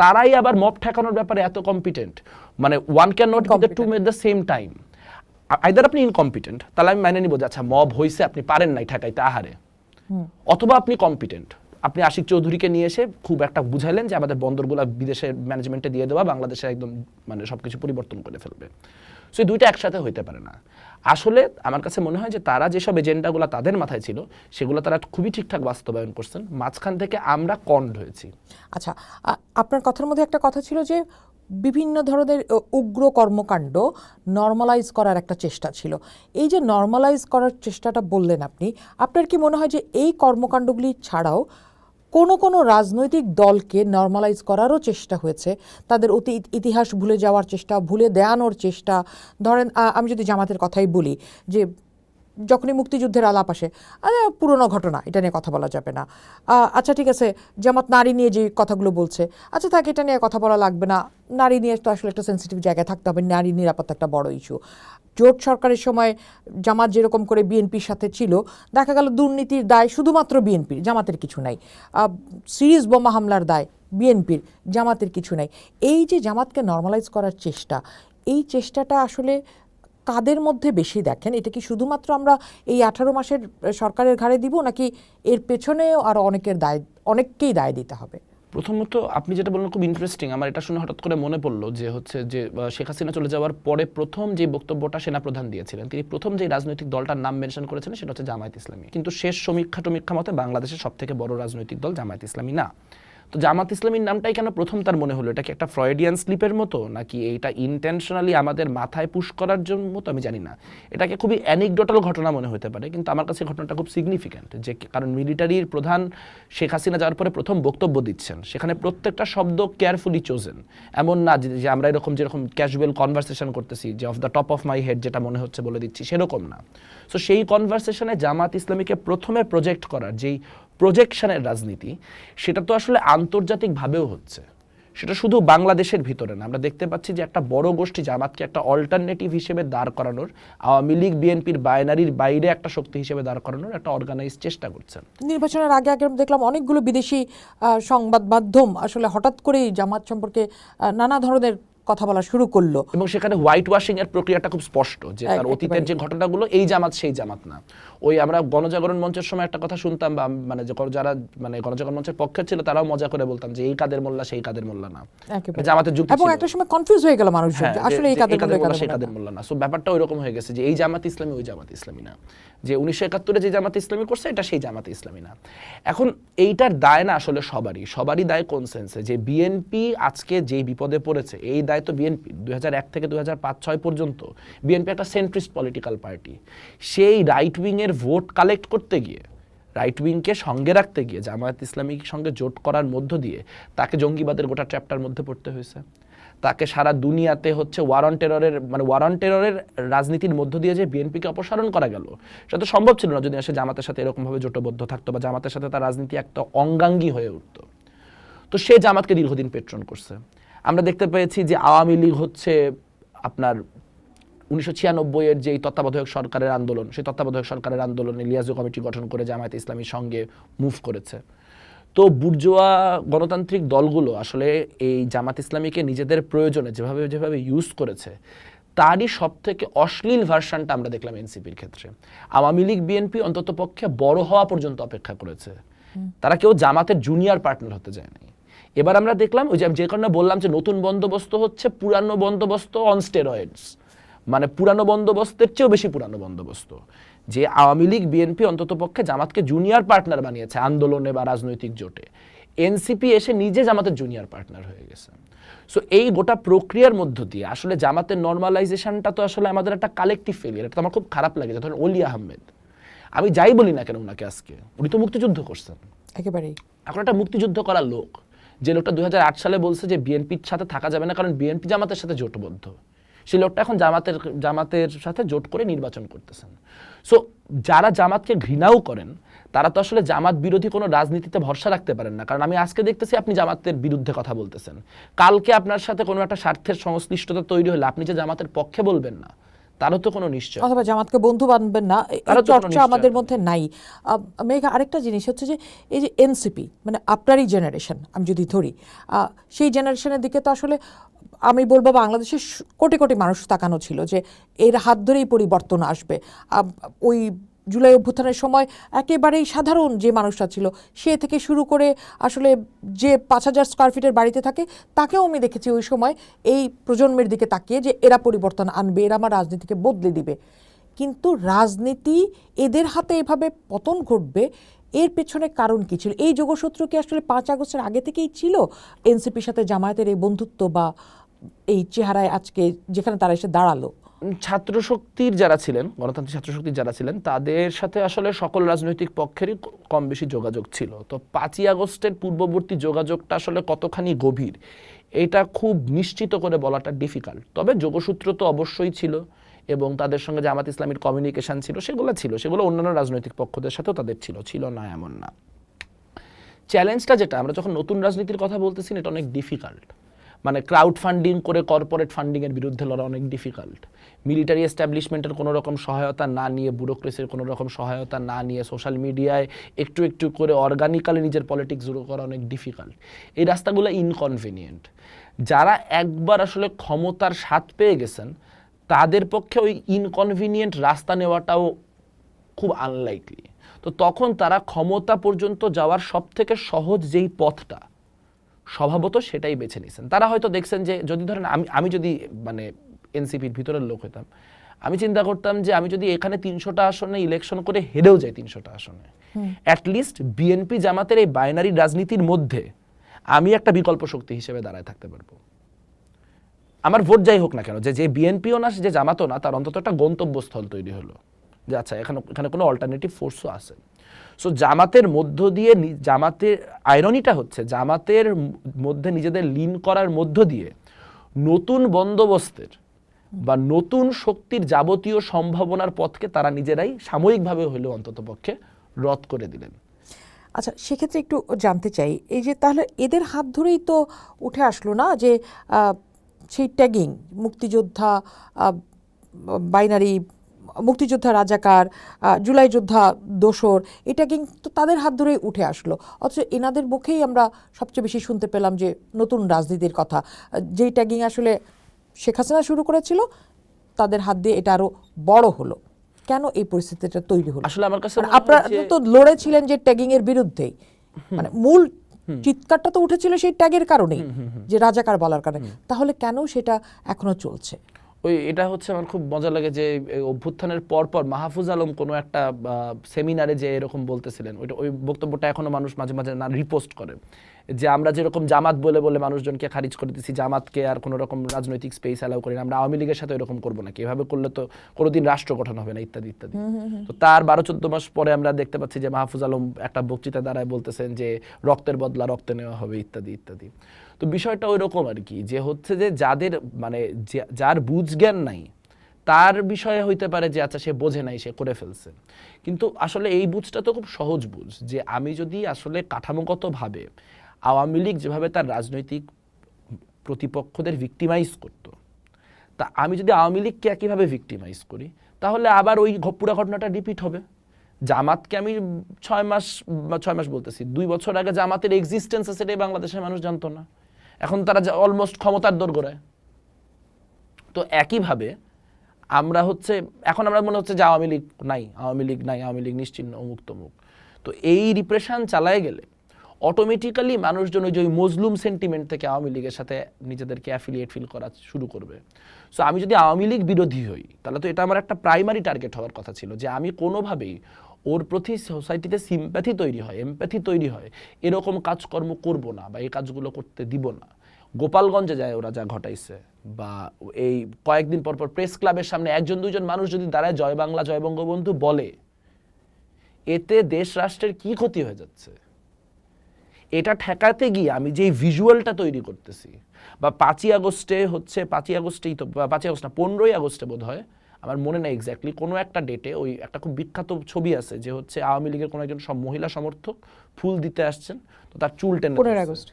তারাই আবার মব ঠেকানোর ব্যাপারে এত কম্পিটেন্ট, মানে one can not be the two at the same time. Either আপনি ইনকম্পিটেন্ট, তাহলে আমি মেনে নিব যে আচ্ছা মব হইছে, আপনি পারেন নাই ঠেকাইতে আহারে, অথবা আপনি কম্পিটেন্ট, আপনি আশিক চৌধুরীকে নিয়ে এসে খুব একটা বুঝাইলেন যে আমাদের বন্দরগুলো বিদেশের ম্যানেজমেন্টে দিয়ে দেওয়া বাংলাদেশে একদম মানে সবকিছু পরিবর্তন করে ফেলবে। সো এই দুইটা একসাথে হইতে পারে না। আসলে আমার কাছে মনে হয় যে তারা যেসব এজেন্ডাগুলো তাদের মাথায় ছিল সেগুলো তারা খুবই ঠিকঠাক বাস্তবায়ন করছেন, মাঝখান থেকে আমরা কন্ড হয়েছি। আচ্ছা, আপনার কথার মধ্যে একটা কথা ছিল যে বিভিন্ন ধরনের উগ্র কর্মকাণ্ড নর্মালাইজ করার একটা চেষ্টা ছিল। এই যে নর্মালাইজ করার চেষ্টাটা বললেন আপনি, আপনার কি মনে হয় যে এই কর্মকাণ্ডগুলি ছাড়াও কোনো রাজনৈতিক দলকে নর্মালাইজ করারও চেষ্টা হয়েছে, তাদের অতীত ইতিহাস ভুলে যাওয়ার চেষ্টা, ভুলে দেওয়ানোর চেষ্টা? ধরেন আমি যদি জামাতের কথাই বলি, যে যখনই মুক্তিযুদ্ধের আলাপ আসে, পুরনো ঘটনা, এটা নিয়ে কথা বলা যাবে না, আচ্ছা ঠিক আছে, জামাত নারী নিয়ে যে কথাগুলো বলছে, আচ্ছা থাক, এটা নিয়ে কথা বলা লাগবে না, নারী নিয়ে তো আসলে একটা সেন্সিটিভ জায়গায় থাকতে হবে, নারী নিরাপত্তা একটা বড় ইস্যু। জোট সরকারের সময় জামাত যেরকম করে বিএনপির সাথে ছিল, দেখা গেল দুর্নীতির দায় শুধুমাত্র বিএনপির, জামাতের কিছু নাই। সিরিজ বোমা হামলার দায় বিএনপির, জামাতের কিছু নাই। এই যে জামাতকে নর্মালাইজ করার চেষ্টা, এই চেষ্টাটা আসলে কাদের মধ্যে বেশি দেখেন? এটা কি শুধুমাত্র আমরা এই 18 মাসের সরকারের ঘাড়ে দিব, নাকি এর পেছনেও আরো অনেককেই দায় দিতে হবে? প্রথমত আপনি যেটা বললেন খুব ইন্টারেস্টিং, আমার এটা শুনে হঠাৎ করে মনে পড়লো যে হচ্ছে যে শেখ হাসিনা চলে যাওয়ার পরে প্রথম যে বক্তব্যটা সেনাপ্রধান দিয়েছিলেন, তিনি প্রথম যে রাজনৈতিক দলটার নাম মেনশন করেছিলেন সেটা হচ্ছে জামায়াত ইসলামী। কিন্তু শেষ সমীক্ষা মতে বাংলাদেশের সব থেকে বড় রাজনৈতিক দল জামায়াত ইসলামী না। তো জামাত ইসলামীর নামটাই কেন প্রথম তার মনে হলো? এটা কি একটা ফ্রয়েডিয়ান স্লিপের মতো, নাকি এইটা ইন্টেনশনালি আমাদের মাথায় পুশ করার জন্য মতো, আমি জানি না। এটাকে খুবই অ্যানিকডোটাল ঘটনা মনে হতে পারে, কিন্তু আমার কাছে ঘটনাটা খুব সিগনিফিক্যান্ট। যে কারণ মিলিটারির প্রধান শেখ হাসিনা যাওয়ার পরে প্রথম বক্তব্য দিচ্ছেন, সেখানে প্রত্যেকটা শব্দ কেয়ারফুলি চোজেন। এমন না যে আমরা যেরকম ক্যাজুয়াল কনভারসেশন করতেছি, যে of the top of my head যেটা মনে হচ্ছে বলে দিচ্ছি, সেরকম না। সো সেই কনভারসেশনে জামাত ইসলামীকে প্রথমে প্রজেক্ট করার যেই প্রজেকশনের রাজনীতি, সেটা তো আসলে আন্তর্জাতিকভাবেও হচ্ছে, সেটা শুধু বাংলাদেশের ভিতরে না। আমরা দেখতে পাচ্ছি যে একটা বড় গোষ্ঠী জামাতকে একটা অল্টারনেটিভ হিসেবে দাঁড় করানোর, আওয়ামী লীগ বিএনপির বাইনারির বাইরে একটা শক্তি হিসেবে দাঁড় করানোর একটা অর্গানাইজ চেষ্টা করছেন। নির্বাচনের আগে দেখলাম অনেকগুলো বিদেশি সংবাদ মাধ্যম আসলে হঠাৎ করেই জামাত সম্পর্কে নানা ধরনের কথা বলা শুরু করলো, এবং সেখানে হোয়াইট ওয়াশিং এর প্রক্রিয়াটা খুব স্পষ্ট, যে তার অতীতের যে ঘটনাগুলো, এই জামাত সেই জামাত না। ওই আমরা গণজাগরণ মঞ্চের সময় একটা কথা শুনতাম, বা মানে যারা মানে গণজাগরণ মঞ্চের পক্ষে ছিল তারাও মজা করে বলতাম যে এই কাদের মোল্লা সেই কাদের মোল্লা না, জামাতের যুক্তি, এবং একটা সময় কনফিউজ হয়ে গেল মানুষ, আসলে এই কাদের মোল্লা সেই কাদের মোল্লা না। সো ব্যাপারটা ওইরকম হয়ে গেছে যে এই জামাত ইসলামী ওই জামাত ইসলামী না, যে 1971 যে জামাত ইসলামী করছে এটা সেই জামাত ইসলামী না। এখন এইটার দায় না আসলে সবারই দায় কোন সেন্সে, যে বিএনপি আজকে যে বিপদে পড়েছে এই দায় তো বিএনপি। 2001 থেকে 2005-06 পর্যন্ত বিএনপি একটা সেন্ট্রিস্ট পলিটিক্যাল পার্টি। সেই রাইট উইং এর ভোট কালেক্ট করতে গিয়ে, রাইট উইংকে সঙ্গে রাখতে গিয়ে জামায়াত ইসলামীর সঙ্গে জোট করার মধ্য দিয়ে তাকে জঙ্গিবাদের গোটা চ্যাপ্টার মধ্যে পড়তে হয়েছে। তাকে সারা দুনিয়াতে হচ্ছে ওয়ার অন টেররের রাজনীতির মধ্য দিয়ে যে বিএনপিকে অপসারণ করা গেল, সেটা তো সম্ভব ছিল না যদি সে জামাতের সাথে এরকমভাবে জোটবদ্ধ থাকতো বা জামাতের সাথে তার রাজনীতি একটা অঙ্গাঙ্গী হয়ে উঠত। তো সে জামাতকে দীর্ঘদিন পেট্রন করছে। আমরা দেখতে পেয়েছি যে আওয়ামী লীগ হচ্ছে আপনার 1996 যেই তত্ত্বাবধায়ক সরকারের আন্দোলন, সেই তত্ত্বাবধায়ক সরকারের আন্দোলনে লিয়াজু কমিটি গঠন করে জামায়াত ইসলামীর সঙ্গে মুভ করেছে। তো বুর্জোয়া গণতান্ত্রিক দলগুলো আসলে এই জামাত ইসলামীকে নিজেদের প্রয়োজনে যেভাবে ইউজ করেছে, তারই সব থেকে অশ্লীল ভার্সনটা আমরা দেখলাম এনসিপির ক্ষেত্রে। আওয়ামী লীগ বিএনপি অন্তত পক্ষে বড় হওয়া পর্যন্ত অপেক্ষা করেছে, তারা কেউ জামাতের জুনিয়র পার্টনার হতে যায়নি। এবার আমরা দেখলাম ওই যে কারণে বললাম যে নতুন বন্দোবস্ত হচ্ছে পুরানো বন্দোবস্ত অন স্টেরয়েডস, মানে পুরানো বন্দোবস্তের চেয়েও বেশি পুরানো বন্দোবস্ত, যে আওয়ামী লীগ বিএনপি অন্তত পক্ষে জামাতকে জুনিয়র পার্টনার বানিয়েছে আন্দোলনে বা রাজনৈতিক জোটে, এনসিপি এসে নিজে জামাতের জুনিয়র পার্টনার হয়ে গেছে। সো এই গোটা প্রক্রিয়ার মধ্য দিয়ে আসলে জামাতের নর্মালাইজেশনটা তো আসলে আমাদের একটা কালেকটিভ ফেলিয়ার। এটা আমার খুব খারাপ লাগে। ধরেন অলি আহমেদ, আমি যাই বলি না কেন ওনাকে, আজকে উনি তো মুক্তিযুদ্ধ করছেন একেবারেই। এখন একটা মুক্তিযুদ্ধ করার লোক, যে লোকটা 2008 সালে বলছে যে বিএনপির সাথে থাকা যাবে না কারণ বিএনপি জামাতের সাথে জোটবদ্ধ, সেই লোকটা এখন জামাতের সাথে জোট করে নির্বাচন করতেছেন। সো যারা জামাতকে ঘৃণাও করেন তারা তো আসলে জামাত বিরোধী কোনো রাজনীতিতে ভরসা রাখতে পারেন না। কারণ আমি আজকে দেখতেছি আপনি জামাতের বিরুদ্ধে কথা বলতেছেন, কালকে আপনার সাথে কোনো একটা স্বার্থের সংশ্লিষ্টতা তৈরি হলে আপনি যে জামাতের পক্ষে বলবেন না, তারও তো কোনো নিশ্চয়, অথবা জামাতকে বন্ধু বানবেন না, এই তারও তো কোনো চর্চা নিশ্চয় আমাদের মধ্যে নাই। মেঘা, আরেকটা জিনিস হচ্ছে যে এই যে এনসিপি, মানে আপনারই জেনারেশন আমি যদি ধরি, সেই জেনারেশনের দিকে তো আসলে আমি বলবো বাংলাদেশের কোটি কোটি মানুষ তাকানো ছিল যে এর হাত ধরেই পরিবর্তন আসবে। ওই জুলাই অভ্যুত্থানের সময় একেবারেই সাধারণ যে মানুষটা ছিল সে থেকে শুরু করে আসলে যে 5,000 স্কোয়ার ফিটের বাড়িতে থাকে তাকেও আমি দেখেছি ওই সময় এই প্রজন্মের দিকে তাকিয়ে যে এরা পরিবর্তন আনবে, এরা আমার রাজনীতিকে বদলে দিবে। কিন্তু রাজনীতি এদের হাতে এভাবে পতন ঘটবে, এর পেছনে কারণ কি ছিল? এই যোগসূত্র কি আসলে 5 আগস্টের আগে থেকেই ছিল? এনসিপির সাথে জামায়াতের এই বন্ধুত্ব বা এই চেহারায় আজকে যেখানে তারা এসে দাঁড়ালো? ছাত্র শক্তির যারা ছিলেন, গণতান্ত্রিক ছাত্র শক্তির যারা ছিলেন, তাদের সাথে আসলে সকল রাজনৈতিক পক্ষেরই কম বেশি যোগাযোগ ছিল। তো 5ই আগস্টের পূর্ববর্তী যোগাযোগটা আসলে কতখানি গভীর এটা খুব নিশ্চিত করে বলাটা ডিফিকাল্ট। তবে যোগসূত্র তো অবশ্যই ছিল এবং তাদের সঙ্গে জামাত ইসলামীর কমিউনিকেশন ছিল, সেগুলো অন্যান্য রাজনৈতিক পক্ষদের সাথেও তাদের ছিল না এমন না। চ্যালেঞ্জটা যেটা, আমরা যখন নতুন রাজনীতির কথা বলতেছি এটা অনেক ডিফিকাল্ট। মানে ক্রাউড ফান্ডিং করে কর্পোরেট ফান্ডিংয়ের বিরুদ্ধে লড়া অনেক ডিফিকাল্ট। মিলিটারি এস্টাবলিশমেন্টের কোনো রকম সহায়তা না নিয়ে, ব্যুরোক্রেসির কোনো রকম সহায়তা না নিয়ে, সোশ্যাল মিডিয়ায় একটু একটু করে অর্গানিক্যালি নিজের পলিটিক্স শুরু করা অনেক ডিফিকাল্ট। এই রাস্তাগুলো ইনকনভিনিয়েন্ট। যারা একবার আসলে ক্ষমতার স্বাদ পেয়ে গেছেন তাদের পক্ষে ওই ইনকনভিনিয়েন্ট রাস্তা নেওয়াটাও খুব আনলাইকলি। তো তখন তারা ক্ষমতা পর্যন্ত যাওয়ার সব থেকে সহজ যেই পথটা স্বভাবত সেটাই বেছে নিয়েছেন। তারা হয়তো দেখছেন যে যদি ধরেন আমি যদি মানে এনসিপির ভিতরের লোক হইতাম, আমি চিন্তা করতাম যে আমি যদি এখানে 300টা আসনে ইলেকশন করে হেরেও যাই 300টা আসনে, অ্যাটলিস্ট বিএনপি জামাতের এই বাইনারি রাজনীতির মধ্যে আমি একটা বিকল্প শক্তি হিসেবে দাঁড়ায় থাকতে পারবো। আমার ভোট যাই হোক না কেন, যে বিএনপিও না যে জামাতও না, তার অন্তত একটা গন্তব্যস্থল তৈরি হলো যে আচ্ছা এখানে কোনো অল্টারনেটিভ ফোর্সও আছে। সো জামাতের মধ্য দিয়ে, জামাতের আইরনিটা হচ্ছে জামাতের মধ্যে নিজেদের লীন করার মধ্য দিয়ে নতুন বন্দোবস্তের বা নতুন শক্তির যাবতীয় সম্ভাবনার পথকে তারা নিজেরাই সাময়িকভাবে হলেও অন্তত পক্ষে রদ করে দিলেন। আচ্ছা, সেক্ষেত্রে একটু জানতে চাই, এই যে তাহলে এদের হাত ধরেই তো উঠে আসলো না যে সেই ট্যাগিং, মুক্তিযোদ্ধা বাইনারি, মুক্তিযোদ্ধা রাজাকার, জুলাই যোদ্ধা দোসর, এই ট্যাগিং তো তাদের হাত ধরেই উঠে আসলো। অথচ এনাদের মুখেই আমরা সবচেয়ে বেশি শুনতে পেলাম যে নতুন রাজনীতির কথা, যেই ট্যাগিং আসলে শেখ হাসিনা শুরু করেছিল তাদের হাত দিয়ে এটা আরো বড় হলো। কেন এই পরিস্থিতিটা তৈরি হলো? আসলে আমার কাছে আপনারা তো লড়েছিলেন যে ট্যাগিং এর বিরুদ্ধেই, মানে মূল চিৎকারটা তো উঠেছিল সেই ট্যাগের কারণেই, যে রাজাকার বলার কারণে। তাহলে কেন সেটা এখনো চলছে? এটা হচ্ছে আমার খুব মজা লাগে যে অভ্যুত্থানের পর মাহফুজ আলম কোনো একটা সেমিনারে যে এরকম বলতেছিলেন, ওই বক্তব্যটা এখনো মানুষ মাঝে মাঝে না রিপোস্ট করে, যে আমরা যেরকম জামাত বলে বলে মানুষজনকে খারিজ করে দিচ্ছি, জামাতকে আর কোনো রকম রাজনৈতিক স্পেস অ্যালাউ করি না, আমরা আওয়ামী লীগের সাথে এরকম করবো নাকি, এভাবে করলে তো কোনোদিন রাষ্ট্র গঠন হবে না, ইত্যাদি ইত্যাদি। তো তার 12-14 মাস পরে আমরা দেখতে পাচ্ছি যে মাহফুজ আলম একটা বক্তৃতা দ্বারায় বলতেছেন যে রক্তের বদলা রক্তে নেওয়া হবে, ইত্যাদি ইত্যাদি। তো বিষয়টা ওই রকম আর কি, যে হচ্ছে যে যাদের মানে যার বুঝ জ্ঞান নাই তার বিষয়ে হইতে পারে যে আচ্ছা সে বোঝে নাই, সে করে ফেলছে, কিন্তু আসলে এই বুঝটা তো খুব সহজ বুঝ, যে আমি যদি আসলে কাঠামোগতভাবে আওয়ামী লীগ যেভাবে তার রাজনৈতিক প্রতিপক্ষদের ভিক্টিমাইজ করত, তা আমি যদি আওয়ামী লীগকে একইভাবে ভিক্টিমাইজ করি তাহলে আবার ওই পুরো ঘটনাটা রিপিট হবে। জামাতকে আমি 6 মাস বলতেছি, 2 বছর আগে জামাতের এক্সিস্টেন্স আছে সেটাই বাংলাদেশের মানুষ জানতো না, এখন তারা অলমোস্ট ক্ষমতার দোরগোড়ায়। তো একইভাবে আমরা হচ্ছে এখন আমরা মনে হচ্ছে যে আওয়ামী লীগ নিশ্চিহ্ন, অমুক তমুক। তো এই রিপ্রেশন চালায় গেলে অটোমেটিক্যালি মানুষজন ওই যে মজলুম সেন্টিমেন্ট থেকে আওয়ামী লীগের সাথে নিজেদেরকে অ্যাফিলিয়েট ফিল করা শুরু করবে। সো আমি যদি আওয়ামী লীগ বিরোধী হই তাহলে তো এটা আমার একটা প্রাইমারি টার্গেট হওয়ার কথা ছিল, যে আমি কোনোভাবেই ওর প্রতি সোসাইটিতে সিম্প্যাথি তৈরি হয়, এমপ্যাথি তৈরি হয় এরকম কাজকর্ম করব না বা এই কাজগুলো করতে দিব না। গোপালগঞ্জে যায় ওরা যা ঘটাইছে, বা এই কয়েকদিন পর প্রেস ক্লাবের সামনে 1-2জন মানুষ যদি দাঁড়ায় জয় বাংলা জয় বঙ্গবন্ধু বলে, এতে দেশ রাষ্ট্রের কি ক্ষতি হয়ে যাচ্ছে? এটা ঠেকাতে গিয়ে আমি যে ভিজুয়ালটা তৈরি করতেছি, বা 5ই আগস্টেই তো 5ই আগস্ট না 15ই আগস্টে বোধ হয় আমার মনে নেই এক্স্যাক্টলি, কোনো একটা ডেটে ওই একটা খুব বিখ্যাত ছবি আছে যে হচ্ছে আওয়ামী লীগের কোনো একজন সব মহিলা সমর্থক ফুল দিতে আসছেন, তো তার চুল টেনে 15 ধরছে। আগস্ট।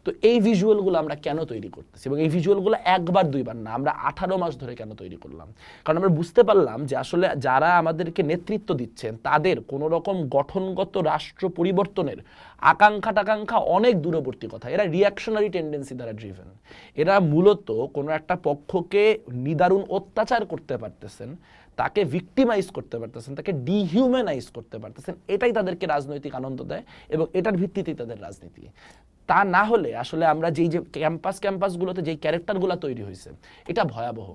তো এই ভিজুয়ালগুলো আমরা কেন তৈরি করতেছি, এবং এই ভিজুয়ালগুলো একবার দুইবার না, আমরা 18 মাস ধরে কেন তৈরি করলাম? কারণ আমরা বুঝতে পারলাম যে আসলে যারা আমাদেরকে নেতৃত্ব দিচ্ছেন তাদের কোনো রকম গঠনগত রাষ্ট্র পরিবর্তনের আকাঙ্ক্ষা অনেক দূরবর্তী কথা। এরা রিয়াকশনারি টেন্ডেন্সি দ্বারা ড্রিভেন। এরা মূলত কোনো একটা পক্ষকে নিদারুণ অত্যাচার করতে পারতেছেন, তাকে ভিক্টিমাইজ করতে পারতেছেন, তাকে ডিহিউম্যানাইজ করতে পারতেছেন, এটাই তাদেরকে রাজনৈতিক আনন্দ দেয় এবং এটার ভিত্তিতেই তাদের রাজনীতি। তা না হলে আসলে আমরা যেই যে ক্যাম্পাসগুলোতে যেই ক্যারেক্টারগুলো তৈরি হয়েছে এটা ভয়াবহ।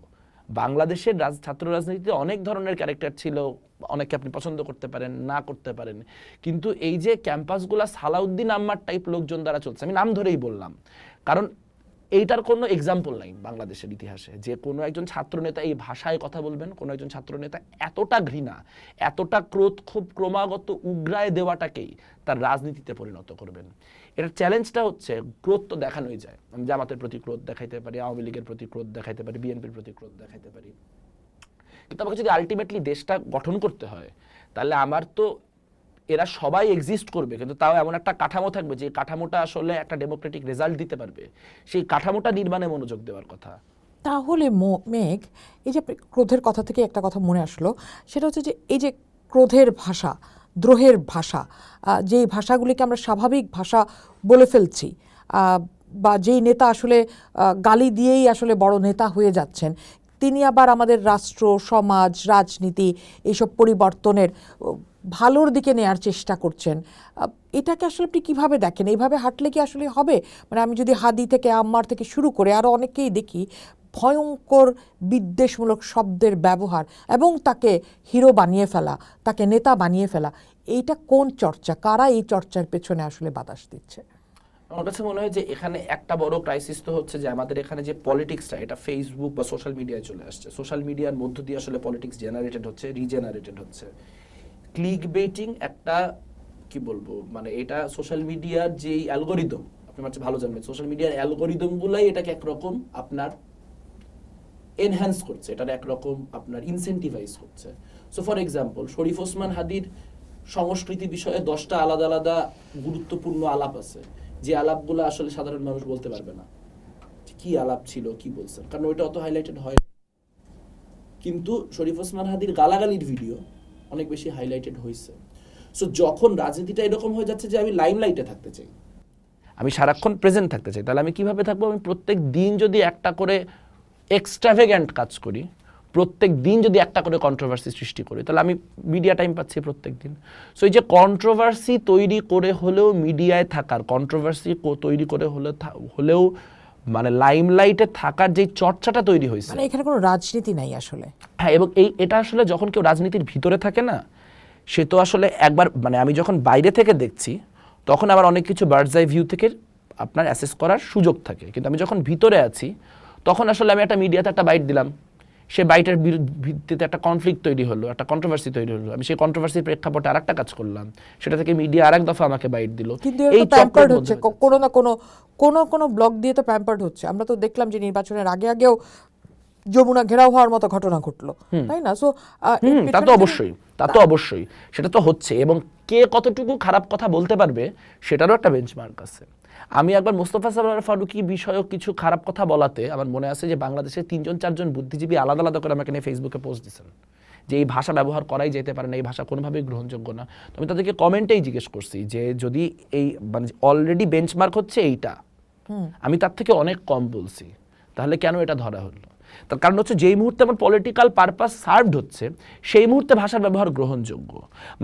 বাংলাদেশের ছাত্র রাজনীতিতে অনেক ধরনের ক্যারেক্টার ছিল, অনেকে আপনি পছন্দ করতে পারেন, না করতে পারেন, কিন্তু এই যে ক্যাম্পাসগুলো সালাউদ্দিন আম্মার টাইপ লোকজন দ্বারা চলছে, আমি নাম ধরেই বললাম কারণ এইটার কোনো এক্সাম্পল নাই বাংলাদেশের ইতিহাসে যে কোনো একজন ছাত্রনেতা এই ভাষায় কথা বলবেন, কোনো একজন ছাত্রনেতা এতটা ঘৃণা, এতটা ক্রোধ খুব ক্রমাগত উগরায় দেওয়াটাকেই তার রাজনীতিতে পরিণত করবেন। এটার চ্যালেঞ্জটা হচ্ছে ক্রোধ তো দেখানোই যায়, আমি জামাতের প্রতি ক্রোধ দেখাইতে পারি, আওয়ামী লীগের প্রতি ক্রোধ দেখাইতে পারি, বিএনপির প্রতি ক্রোধ দেখাইতে পারি, কিন্তু আমাকে যদি আলটিমেটলি দেশটা গঠন করতে হয় তাহলে আমার তো এরা সবাই এক্সিস্ট করবে, কিন্তু তাও এমন একটা কাঠামো থাকবে যে কাঠামোটা আসলে একটা ডেমোক্রেটিক রেজাল্ট দিতে পারবে, সেই কাঠামোটা নির্মাণে মনোযোগ দেওয়ার কথা। তাহলে মেঘ, এই যে ক্রোধের কথা থেকে একটা কথা মনে আসলো, সেটা হচ্ছে যে এই যে ক্রোধের ভাষা, দ্রোহের ভাষা, যেই ভাষাগুলিকে আমরা স্বাভাবিক ভাষা বলে ফেলছি, বা যেই নেতা আসলে গালি দিয়েই আসলে বড় নেতা হয়ে যাচ্ছেন, তিনি আবার আমাদের রাষ্ট্র, সমাজ, রাজনীতি এইসব পরিবর্তনের ভালোর দিকে নেয়ার চেষ্টা করছেন। এটাকে আসলে আপনি কীভাবে দেখেন? এইভাবে হাঁটলে কি আসলে হবে? মানে আমি যদি হাদি থেকে, আম্মার থেকে শুরু করে আরও অনেকেই দেখি ভয়ঙ্কর বিদ্বেষমূলক শব্দের ব্যবহার এবং তাকে হিরো বানিয়ে ফেলা, তাকে নেতা বানিয়ে ফেলা, এইটা কোন চর্চা? কারা এই চর্চার পেছনে আসলে বাতাস দিচ্ছে? আমার কাছে মনে হয় যে এখানে একটা বড় ক্রাইসিস তো হচ্ছে যে আমাদের এখানে যে পলিটিক্সটা, এটা ফেসবুক বা সোশ্যাল মিডিয়ায় চলে আসছে। সোশ্যাল মিডিয়ার মধ্য দিয়ে আসলে পলিটিক্স জেনারেটেড হচ্ছে, রিজেনারেটেড হচ্ছে। ক্লিক বেটিং একটা, কি বলবো, মানে এটা সোশ্যাল মিডিয়ার যেই অ্যালগোরিদম, আপনি মাত্র ভালো জানবেন, সোশ্যাল মিডিয়ার অ্যালগোরিদমগুলাই এটাকে একরকম আপনার এনহ্যান্স করছে, এটার একরকম আপনার ইনসেন্টিভাইজ করছে। সো ফর এক্সাম্পল, শরীফ ওসমান হাদির সংস্কৃতি বিষয়ে 10টা আলাদা আলাদা গুরুত্বপূর্ণ আলাপ আছে, যে আলাপগুলো আসলে সাধারণ মানুষ বলতে পারবে না কি আলাপ ছিল, কি বলছেন, কারণ ওইটা অত হাইলাইটেড হয়। কিন্তু শরীফ ওসমান হাদির গালাগালির ভিডিও অনেক বেশি হাইলাইটেড হয়েছে। সো যখন রাজনীতিটা এরকম হয়ে যাচ্ছে যে আমি লাইমলাইটে থাকতে চাই, আমি সারাক্ষণ প্রেজেন্ট থাকতে চাই, তাহলে আমি কিভাবে থাকবো? আমি প্রত্যেক দিন যদি একটা করে এক্সট্রাভেগ্যান্ট কাজ করি, প্রত্যেক দিন যদি একটা করে কন্ট্রোভার্সি সৃষ্টি করি, তাহলে আমি মিডিয়া টাইম পাচ্ছি প্রত্যেক দিন। সো এই যে কন্ট্রোভার্সি তৈরি করে হলেও মিডিয়ায় থাকার, কন্ট্রোভার্সি তৈরি করে হলেও মানে লাইমলাইটে থাকার যে চর্চাটা তৈরি হয়েছে, মানে এখানে কোনো রাজনীতি নাই আসলে। হ্যাঁ, এবং এটা আসলে যখন কেউ রাজনীতির ভিতরে থাকে না, সে তো আসলে একবার, মানে আমি যখন বাইরে থেকে দেখছি তখন আবার অনেক কিছু বার্ডস আই ভিউ থেকে আপনার অ্যাসেস করার সুযোগ থাকে, কিন্তু আমি যখন ভিতরে আছি তখন আসলে আমি একটা মিডিয়াতে একটা বাইট দিলাম, সে বাইটের ভিত্তিতে একটা কনফ্লিক্ট তৈরি হলো, একটা কন্ট্রোভার্সি তৈরি হলো, আমি সেই কন্ট্রোভার্সির প্রেক্ষাপটে আরেকটা কাজ করলাম, সেটা থেকে মিডিয়া আরেক দফা আমাকে বাইট দিল। কিন্তু এই প্যাম্পার্ড হচ্ছে, কোনো না কোনো ব্লগ দিয়ে তো প্যাম্পার্ড হচ্ছে। আমরা তো দেখলাম যে নির্বাচনের আগেও যমুনা ঘেরাও হওয়ার মতো ঘটনা ঘটলো, তাই না? সো তা তো অবশ্যই সেটা তো হচ্ছে, এবং কে কতটুকু খারাপ কথা বলতে পারবে সেটারও একটা বেঞ্চমার্ক আছে। আমি একবার মোস্তফা সরোয়ার ফারুকী বিষয়ক কিছু খারাপ কথা বলাতে আমার মনে আছে যে বাংলাদেশের 3-4জন বুদ্ধিজীবী আলাদা আলাদা করে আমাকে নিয়ে ফেসবুকে পোস্ট দিয়েছেন যে এই ভাষা ব্যবহার করাই যেতে পারে না, এই ভাষা কোনোভাবেই গ্রহণযোগ্য না। তো আমি তাদেরকে কমেন্টেই জিজ্ঞেস করছি যে যদি এই মানে অলরেডি বেঞ্চমার্ক হচ্ছে এইটা, আমি তার থেকে অনেক কম বলছি, তাহলে কেন এটা ধরা হলো? তার কারণ হচ্ছে যেই মুহূর্তে আমার পলিটিক্যাল পারপাস সার্ভড হচ্ছে সেই মুহূর্তে ভাষার ব্যবহার গ্রহণযোগ্য।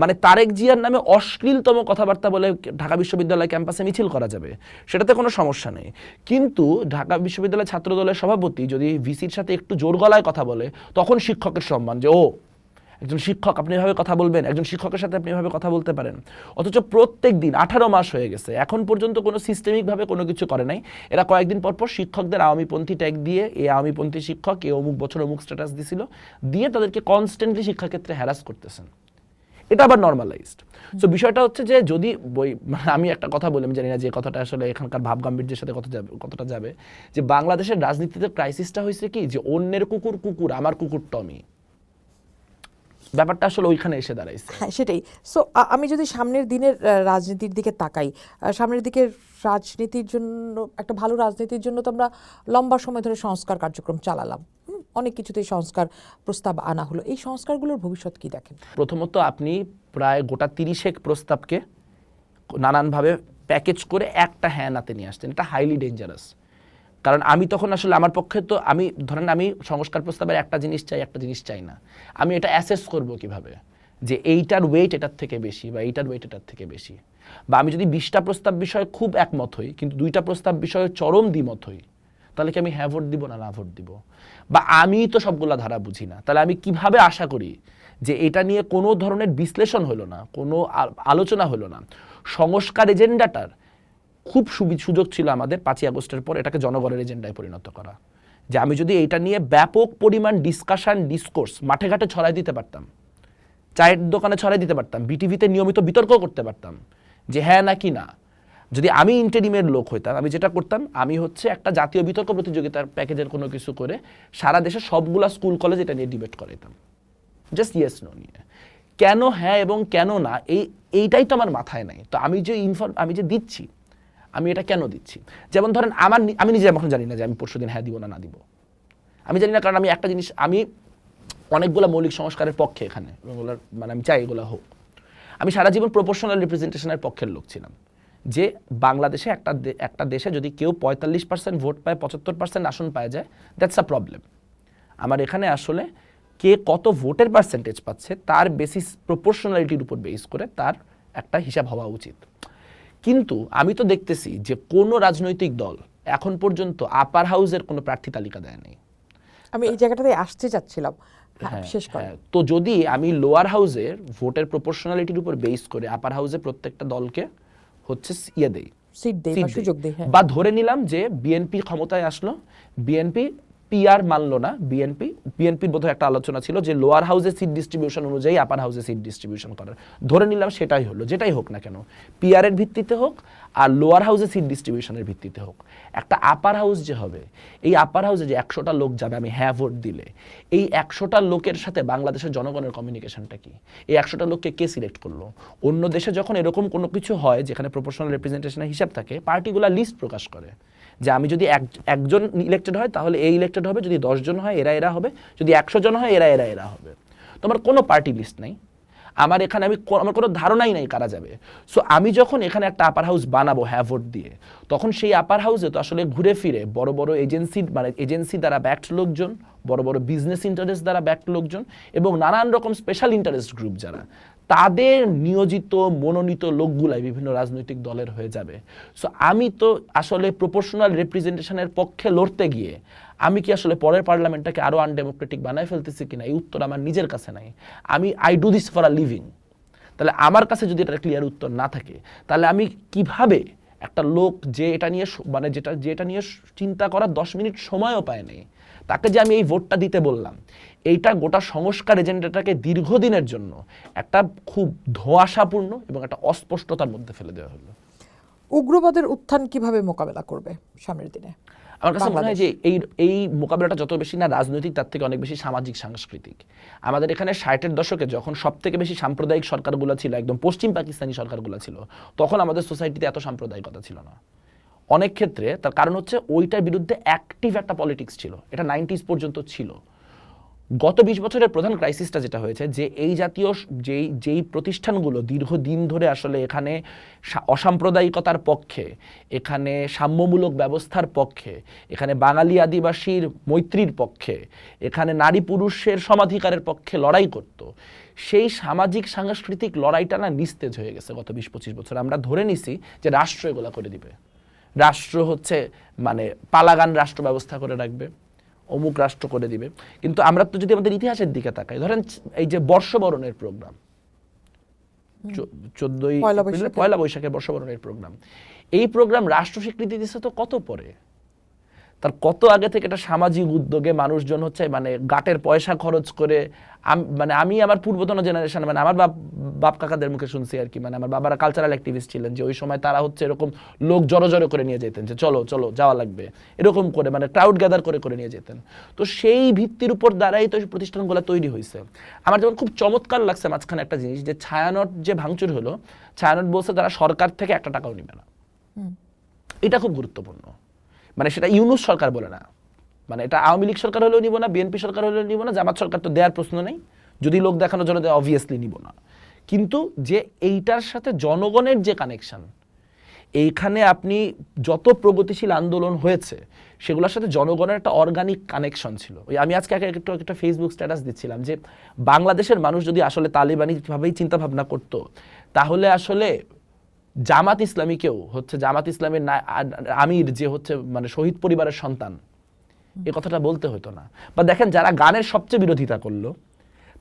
মানে তারেক জিয়ার নামে অশ্লীলতম কথাবার্তা বলে ঢাকা বিশ্ববিদ্যালয় ক্যাম্পাসে মিছিল করা যাবে, সেটাতে কোনো সমস্যা নেই, কিন্তু ঢাকা বিশ্ববিদ্যালয় ছাত্র দলের সভাপতি যদি ভিসির সাথে একটু জোর গলায় কথা বলে, তখন শিক্ষকের সম্মান যে ও একজন শিক্ষক, আপনি এভাবে কথা বলবেন, একজন শিক্ষকের সাথে আপনি এভাবে কথা বলতে পারেন। অথচ প্রত্যেক দিন 18 মাস হয়ে গেছে, এখন পর্যন্ত কোনো সিস্টেমিকভাবে কোনো কিছু করে নাই। এরা কয়েকদিন পর শিক্ষকদের আওয়ামীপন্থী ট্যাগ দিয়ে, এই আওয়ামীপন্থী শিক্ষক, এ অমুক বছর অমুক স্ট্যাটাস দিছিল, দিয়ে তাদেরকে কনস্ট্যান্টলি শিক্ষাক্ষেত্রে হ্যারাস করতেছেন। এটা আবার নর্মালাইজড। সো বিষয়টা হচ্ছে যে যদি আমি একটা কথা বলি, আমি জানি না যে কথাটা আসলে এখানকার ভাবগাম্ভীর্যের সাথে কতটা যাবে, যে বাংলাদেশের রাজনীতিতে ক্রাইসিসটা হয়েছে কি, যে অন্যের কুকুর কুকুর, আমার কুকুর টমি। ব্যাপারটা আসলে ওইখানে এসে দাঁড়াইছে। হ্যাঁ, সেটাই। সো আমি যদি সামনের দিনের রাজনীতির দিকে তাকাই, সামনের দিকের রাজনীতির জন্য, একটা ভালো রাজনীতির জন্য তো আমরা লম্বা সময় ধরে সংস্কার কার্যক্রম চালালাম, অনেক কিছুতেই সংস্কার প্রস্তাব আনা হলো। এই সংস্কারগুলোর ভবিষ্যৎ কি দেখেন? প্রথমত আপনি প্রায় গোটা 30 প্রস্তাবকে নানানভাবে প্যাকেজ করে একটা হ্যানাতে নিয়ে আসতেন, এটা হাইলি ডেঞ্জারাস। কারণ আমি তখন আসলে আমার পক্ষে তো আমি ধরেন আমি সংস্কার প্রস্তাবের একটা জিনিস চাই না, আমি এটা অ্যাসেস করব কিভাবে যে এইটার ওয়েট এটার থেকে বেশি বা এইটার ওয়েট এটার থেকে বেশি, বা আমি যদি 20টা প্রস্তাব বিষয়ে খুব একমত হই কিন্তু 2টা প্রস্তাব বিষয়ে চরম দ্বিমত হই, তাহলে কি আমি হ্যাঁ ভোট দিব না ভোট দিব? বা আমি তো সবগুলা ধারা বুঝি না, তাহলে আমি কিভাবে আশা করি যে এটা নিয়ে কোনো ধরনের বিশ্লেষণ হলো না, কোনো আলোচনা হলো না? সংস্কার এজেন্ডাটার খুব সুযোগ ছিল আমাদের 5ই আগস্টের পর এটাকে জনগণের এজেন্ডায় পরিণত করা, যে আমি যদি এটা নিয়ে ব্যাপক পরিমাণ ডিসকোর্স মাঠে ঘাটে ছড়াই দিতে পারতাম, চায়ের দোকানে ছড়াই দিতে পারতাম, বিটিভিতে নিয়মিত বিতর্ক করতে পারতাম যে হ্যাঁ নাকি না। যদি আমি ইন্টারিমের লোক হইতাম, আমি যেটা করতাম, আমি হচ্ছে একটা জাতীয় বিতর্ক প্রতিযোগিতার প্যাকেজের কোনো কিছু করে সারা দেশে সবগুলা স্কুল কলেজ এটা নিয়ে ডিবেট করাইতাম, জাস্ট ইয়েস নো নিয়ে। কেন হ্যাঁ এবং কেন না এইটাই তো আমার মাথায় নাই। তো আমি যে দিচ্ছি, আমি এটা কেন দিচ্ছি? যেমন ধরেন আমি নিজে এখন জানি না যে আমি পরশুদিন হ্যাঁ দিব না দিব, আমি জানি না, কারণ আমি একটা জিনিস, আমি অনেকগুলো মৌলিক সংস্কারের পক্ষে এখানে, মানে আমি চাই এগুলো হোক। আমি সারা জীবন প্রপোর্শনাল রিপ্রেজেন্টেশনের পক্ষের লোক ছিলাম, যে বাংলাদেশে একটা দেশে যদি কেউ 45% ভোট পায়, 75% আসন পায় যায়, দ্যাটস আ প্রবলেম। আমার এখানে আসলে কে কত ভোটের পার্সেন্টেজ পাচ্ছে তার বেসিস, প্রপোর্শনালিটির উপর বেস করে তার একটা হিসাব হওয়া উচিত। কিন্তু আমি তো দেখতেছি যে কোনো রাজনৈতিক দল এখন পর্যন্ত আপার হাউসের কোনো প্রার্থী তালিকা দেয় নাই। আমি এই জায়গাটাতে আসতে চাচ্ছিলাম, শেষ করে। তো যদি আমি লোয়ার হাউসের ভোটের প্রপোর্শনালিটির উপর বেস করে আপার হাউসে প্রত্যেকটা দলকে হচ্ছে দেই, সিট দেই বা সুযোগ দেই, বা ধরে নিলাম যে বিএনপি ক্ষমতায় আসলো, বিএনপি পিআর মানলো না, বিএনপির বোধহয় একটা আলোচনা ছিল যে লোয়ার হাউসে সিট ডিস্ট্রিবিউশন অনুযায়ী আপার হাউসে সিট ডিস্ট্রিবিউশন করার, ধরে নিলাম সেটাই হলো, যেটাই হোক না কেন, পিআর এর ভিত্তিতে হোক আর লোয়ার হাউসে সিট ডিস্ট্রিবিউশনের ভিত্তিতে হোক, একটা আপার হাউস যে হবে, এই আপার হাউসে যে 100টা লোক যাবে আমি হ্যাঁ ভোট দিলে, এই 100টা লোকের সাথে বাংলাদেশের জনগণের কমিউনিকেশনটা কি? এই 100টা লোককে কে সিলেক্ট করলো? অন্য দেশে যখন এরকম কোনো কিছু হয় যেখানে প্রপোর্শনাল রিপ্রেজেন্টেশনের হিসাব থাকে, পার্টিগুলা লিস্ট প্রকাশ করে যে আমি যদি একজন ইলেক্টেড হয় তাহলে এই ইলেক্টেড হবে, যদি 10 জন হয় এরা হবে, যদি 100 জন হয় এরা হবে। তোমার কোনো পার্টি লিস্ট নাই, আমার এখানে আমার কোনো ধারণাই নাই কারা যাবে। সো আমি যখন এখানে একটা আপার হাউস বানাবো হ্যাঁ ভোট দিয়ে, তখন সেই আপার হাউসে তো আসলে ঘুরে ফিরে বড় বড় এজেন্সি দ্বারা ব্যাকড লোকজন, বড় বড় বিজনেস ইন্টারেস্ট দ্বারা ব্যাকড লোকজন এবং নানান রকম স্পেশাল ইন্টারেস্ট গ্রুপ যারা, তাদের নিয়োজিত মনোনীত লোকগুলাই বিভিন্ন রাজনৈতিক দলের হয়ে যাবে। সো আমি তো আসলে প্রপোর্শনাল রিপ্রেজেন্টেশনের পক্ষে লড়তে গিয়ে আমি কি আসলে পরের পার্লামেন্টটাকে আরো আনডেমোক্রেটিক বানায় ফেলতেছি কিনা, এই উত্তর আমার নিজের কাছে নাই। I do this for a living. তাহলে আমার কাছে যদি এটা ক্লিয়ার উত্তর না থাকে, তাহলে আমি কিভাবে একটা লোক যে এটা নিয়ে মানে যেটা নিয়ে চিন্তা করার 10 মিনিট সময়ও পায় নাই, তাকে যে আমি এই ভোটটা দিতে বললাম, এইটা গোটা সংস্কার এজেন্ডাটাকে দীর্ঘদিনের জন্য একটা খুব ধোঁয়াশাপূর্ণ এবং একটা অস্পষ্টতার মধ্যে ফেলে দেওয়া হলো। উগ্রবাদের উত্থান কিভাবে মোকাবেলা করবে সামনের দিনে? আমার কাছে মনে হয় যে এই মোকাবিলাটা যত বেশি না রাজনৈতিক, তার থেকে অনেক বেশি সামাজিক সাংস্কৃতিক। আমাদের এখানে 60-এর দশকে যখন সব থেকে বেশি সাম্প্রদায়িক সরকারগুলো ছিল, একদম পশ্চিম পাকিস্তানি সরকারগুলো ছিল, তখন আমাদের সোসাইটিতে এত সাম্প্রদায়িকতা ছিল না অনেক ক্ষেত্রে। তার কারণ হচ্ছে ওইটার বিরুদ্ধে অ্যাক্টিভ একটা পলিটিক্স ছিল, এটা 90s পর্যন্ত ছিল। গত 20 বছরের প্রধান ক্রাইসিসটা যেটা হয়েছে, যে এই জাতীয় যেই প্রতিষ্ঠানগুলো দীর্ঘদিন ধরে আসলে এখানে অসাম্প্রদায়িকতার পক্ষে, এখানে সাম্যমূলক ব্যবস্থার পক্ষে, এখানে বাঙালি আদিবাসীর মৈত্রীর পক্ষে, এখানে নারী পুরুষের সমাধিকারের পক্ষে লড়াই করত, সেই সামাজিক সাংস্কৃতিক লড়াইটা না নিস্তেজ হয়ে গেছে গত 20-25 বছর। আমরা ধরে নিছি যে রাষ্ট্র এগুলা করে দিবে, রাষ্ট্র হচ্ছে মানে পালাগান রাষ্ট্র ব্যবস্থা করে রাখবে, অমুক রাষ্ট্র করে দিবে। কিন্তু আমরা তো যদি আমাদের ইতিহাসের দিকে তাকাই, ধরেন এই যে বর্ষবরণের প্রোগ্রাম, 14ই পয়লা বৈশাখের বর্ষবরণের প্রোগ্রাম, এই প্রোগ্রাম রাষ্ট্র স্বীকৃতি দিচ্ছে তো কত পরে। তার কত আগে থেকে এটা সামাজিক উদ্যোগে মানুষজন হচ্ছে মানে গাটের পয়সা খরচ করে মানে আমি আমার পূর্বতন জেনারেশন মানে আমার বাপ কাকাদের মুখে শুনছি আর কি, মানে আমার বাবারা কালচারাল অ্যাক্টিভিস্ট ছিলেন, যে ওই সময় তারা হচ্ছে এরকম লোক জড়ো জড়ো করে নিয়ে যেতেন, যে চলো চলো যাওয়া লাগবে, এরকম করে মানে ক্রাউড গ্যাদার করে করে নিয়ে যেতেন। তো সেই ভিত্তির উপর দ্বারাই তো প্রতিষ্ঠানগুলো তৈরি হয়েছে। আমার যেমন খুব চমৎকার লাগছে মাঝখানে একটা জিনিস, যে ছায়ানট যে ভাঙচুর হলো, ছায়ানট বলছে তারা সরকার থেকে 1 টাকাও নিবে না। এটা খুব গুরুত্বপূর্ণ, মানে সেটা ইউনূস সরকার বলে না, মানে এটা আওয়ামী লীগ সরকার হলেও নিব না, বিএনপি সরকার হলেও নিব না, জামাত সরকার তো দেওয়ার প্রশ্ন নেই, যদি লোক দেখানোর জন্য দেয় অবভিয়াসলি নিব না। কিন্তু যে এইটার সাথে জনগণের যে কানেকশন, এইখানে আপনি যত প্রগতিশীল আন্দোলন হয়েছে সেগুলোর সাথে জনগণের একটা অর্গানিক কানেকশন ছিল। ওই আমি আজকে একটা ফেসবুক স্ট্যাটাস দিচ্ছিলাম যে বাংলাদেশের মানুষ যদি আসলে তালিবানিভাবেই চিন্তা ভাবনা করতো, তাহলে আসলে জামাত ইসলামীকেও হচ্ছে জামাত ইসলামের আমির যে হচ্ছে মানে শহীদ পরিবারের সন্তান, এ কথাটা বলতে হতো না। বা দেখেন যারা গানের সবচেয়ে বিরোধিতা করলো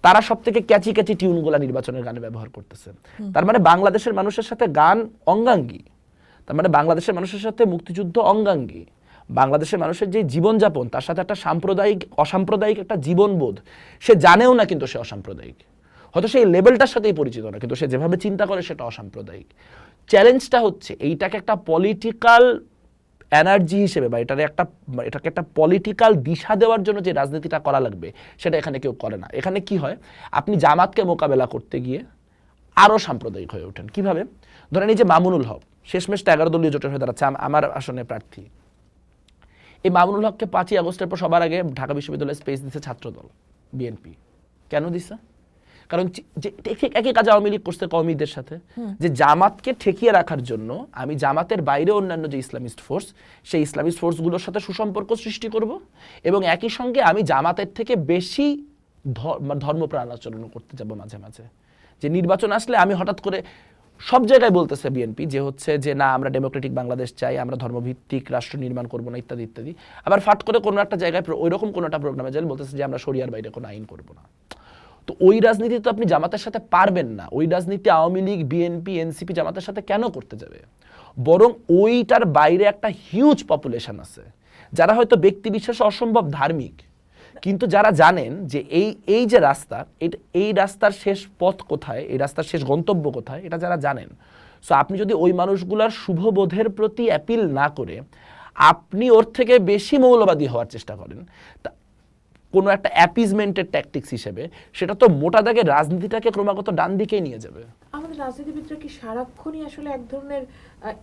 তারা সব থেকে ক্যাচি ক্যাচি টিউনগুলা নির্বাচনের গানে ব্যবহার করতেছে। তার মানে বাংলাদেশের মানুষের সাথে গান অঙ্গাঙ্গী, তার মানে বাংলাদেশের মানুষের সাথে মুক্তিযুদ্ধ অঙ্গাঙ্গী, বাংলাদেশের মানুষের যে জীবনযাপন তার সাথে একটা অসাম্প্রদায়িক একটা জীবনবোধ, সে জানেও না কিন্তু সে অসাম্প্রদায়িক, হয়তো সেই লেভেলটার সাথেই পরিচিত না, কিন্তু সে যেভাবে চিন্তা করে সেটা অসাম্প্রদায়িক। চ্যালেঞ্জটা হচ্ছে এইটাকে একটা পলিটিক্যাল এনার্জি হিসেবে বা এটাকে একটা পলিটিক্যাল দিশা দেওয়ার জন্য যে রাজনীতিটা করা লাগবে সেটা এখানে কেউ করে না। এখানে কি হয়, আপনি জামাতকে মোকাবেলা করতে গিয়ে আরও সাম্প্রদায়িক হয়ে ওঠেন। কিভাবে? ধরেন এই যে মামুনুল হক শেষমেশ 11 দলীয় জোটের হয়ে দাঁড়াচ্ছে আমার আসনে প্রার্থী, এই মামুনুল হককে 5ই আগস্টের পর সবার আগে ঢাকা বিশ্ববিদ্যালয়ে স্পেস দিচ্ছে ছাত্রদল বিএনপি। কেন দিচ্ছে? কারণ যে ঠিক একই কাজ আওয়ামী লীগ করছে কওমিদের সাথে, যে জামাতকে ঠেকিয়ে রাখার জন্য আমি জামাতের বাইরে অন্যান্য যে ইসলামিস্ট ফোর্স, সেই ইসলামিস্ট ফোর্সগুলোর সাথে সুসম্পর্ক সৃষ্টি করব এবং একই সঙ্গে আমি জামাতের থেকে বেশি ধর্মপ্রাণ আচরণ করতে যাব মাঝে মাঝে। যে নির্বাচন আসলে আমি হঠাৎ করে সব জায়গায় বলতেছে বিএনপি যে হচ্ছে যে না আমরা ডেমোক্রেটিক বাংলাদেশ চাই, আমরা ধর্মভিত্তিক রাষ্ট্র নির্মাণ করবো না ইত্যাদি ইত্যাদি, আবার ফাট করে কোনো একটা জায়গায় ওইরকম কোনো একটা প্রোগ্রামে যাই বলতেছে যে আমরা শরিয়ার বাইরে কোনো আইন করবো না। তো ওই রাজনীতি তো আপনি জামাতের সাথে পারবেন না, ওই রাজনীতি আওয়ামী লীগ বিএনপি এনসিপি জামাতের সাথে কেন করতে যাবে? বরং ওইটার বাইরে একটা হিউজ পপুলেশন আছে যারা হয়তো ব্যক্তি বিশ্বাসে অসম্ভব ধার্মিক, কিন্তু যারা জানেন যে এই যে রাস্তা, এই রাস্তার শেষ পথ কোথায়, এই রাস্তার শেষ গন্তব্য কোথায়, এটা যারা জানেন। সো আপনি যদি ওই মানুষগুলোর শুভবোধের প্রতি অ্যাপিল না করে আপনি ওর থেকে বেশি মৌলবাদী হওয়ার চেষ্টা করেন কোনো একটা অ্যাপিজমেন্টের ট্যাকটিক্স হিসেবে, সেটা তো মোটা দাগে রাজনীতিটাকে ক্রমাগত ডান দিকেই নিয়ে যাবে। আমাদের রাজনীতিবিদরা কি সারাক্ষণই আসলে এক ধরনের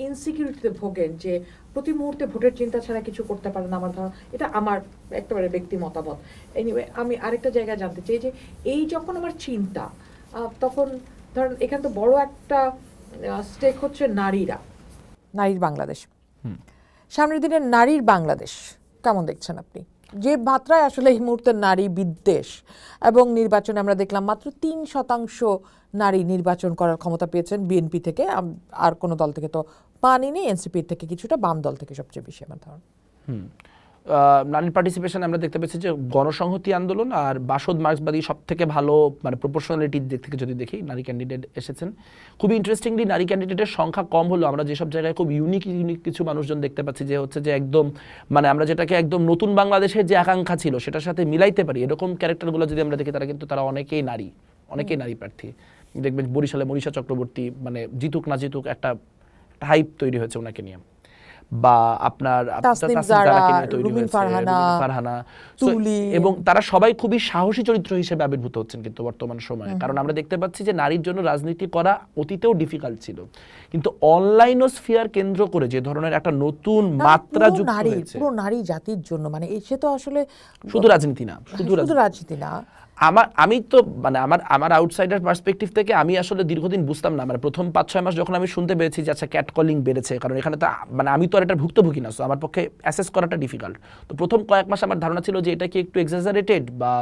ইনসিকিউরিটিতে ভোগেন, যে প্রতি মুহূর্তে ভোটের চিন্তা ছাড়া কিছু করতে পারে না? আমার ধারণা, এটা আমার একেবারে ব্যক্তি মতামত। এনিওয়ে, আমি আরেকটা জায়গায় জানতে চাই যে এই যখন আমার চিন্তা, তখন ধরেন এখানে তো বড় একটা স্টেক হচ্ছে নারীরা, নারীর বাংলাদেশ। সামনের দিনে নারীর বাংলাদেশ কেমন দেখছেন আপনি? যে মাত্রায় আসলে এই মুহূর্তে নারী বিদ্বেষ, এবং নির্বাচনে আমরা দেখলাম মাত্র 3% নারী নির্বাচন করার ক্ষমতা পেয়েছেন বিএনপি থেকে, আর কোনো দল থেকে তো পাননি, এনসিপি থেকে কিছুটা, বাম দল থেকে সবচেয়ে বেশি আমার ধারণা। নারীর পার্টিসিপেশন আমরা দেখতে পেয়েছি যে গণসংহতি আন্দোলন আর বাসদ মার্ক্সবাদী সব থেকে ভালো মানে প্রপোর্শনালিটির দিক থেকে যদি দেখি নারী ক্যান্ডিডেট এসেছেন। খুবই ইন্টারেস্টিংলি নারী ক্যান্ডিডেটের সংখ্যা কম হলো, আমরা যেসব জায়গায় খুব ইউনিক কিছু মানুষজন দেখতে পাচ্ছি যে হচ্ছে যে একদম মানে আমরা যেটাকে একদম নতুন বাংলাদেশের যে আকাঙ্ক্ষা ছিল সেটার সাথে মিলাইতে পারি এরকম ক্যারেক্টারগুলো যদি আমরা দেখি, তারা অনেকেই নারী প্রার্থী। দেখবেন বরিশালে মনীষা চক্রবর্তী মানে জিতুক না জিতুক একটা হাইপ তৈরি হয়েছে ওনাকে নিয়ে, বা আপনার ফারহানা, এবং তারা সবাই খুবই সাহসী চরিত্র হিসেবে আবির্ভূত হচ্ছেন কিন্তু বর্তমান সময়ে। কারণ আমরা দেখতে পাচ্ছি যে নারীর জন্য রাজনীতি করা অতীতেও ডিফিকাল্ট ছিল, কিন্তু অনলাইন স্ফিয়ার কেন্দ্র করে যে ধরনের একটা নতুন মাত্রা যুক্ত হয়েছে পুরো নারী জাতির জন্য, মানে সে তো আসলে শুধু রাজনীতি না, আমি তো মানে আমার আউটসাইডার পার্সপেক্টিভ থেকে আমি আসলে দীর্ঘদিন বুঝতাম না, মানে প্রথম 5-6 মাস যখন আমি শুনতে পেরেছি যে আচ্ছা ক্যাট কলিং বেড়েছে, কারণ এখানে তো মানে আমি তো আর এটা ভুক্তভোগী না, সো আমার পক্ষে অ্যাসেস করাটা ডিফিকাল্ট। তো প্রথম কয়েক মাস আমার ধারণা ছিল যে এটা কি একটু এক্সাজারেটেড বা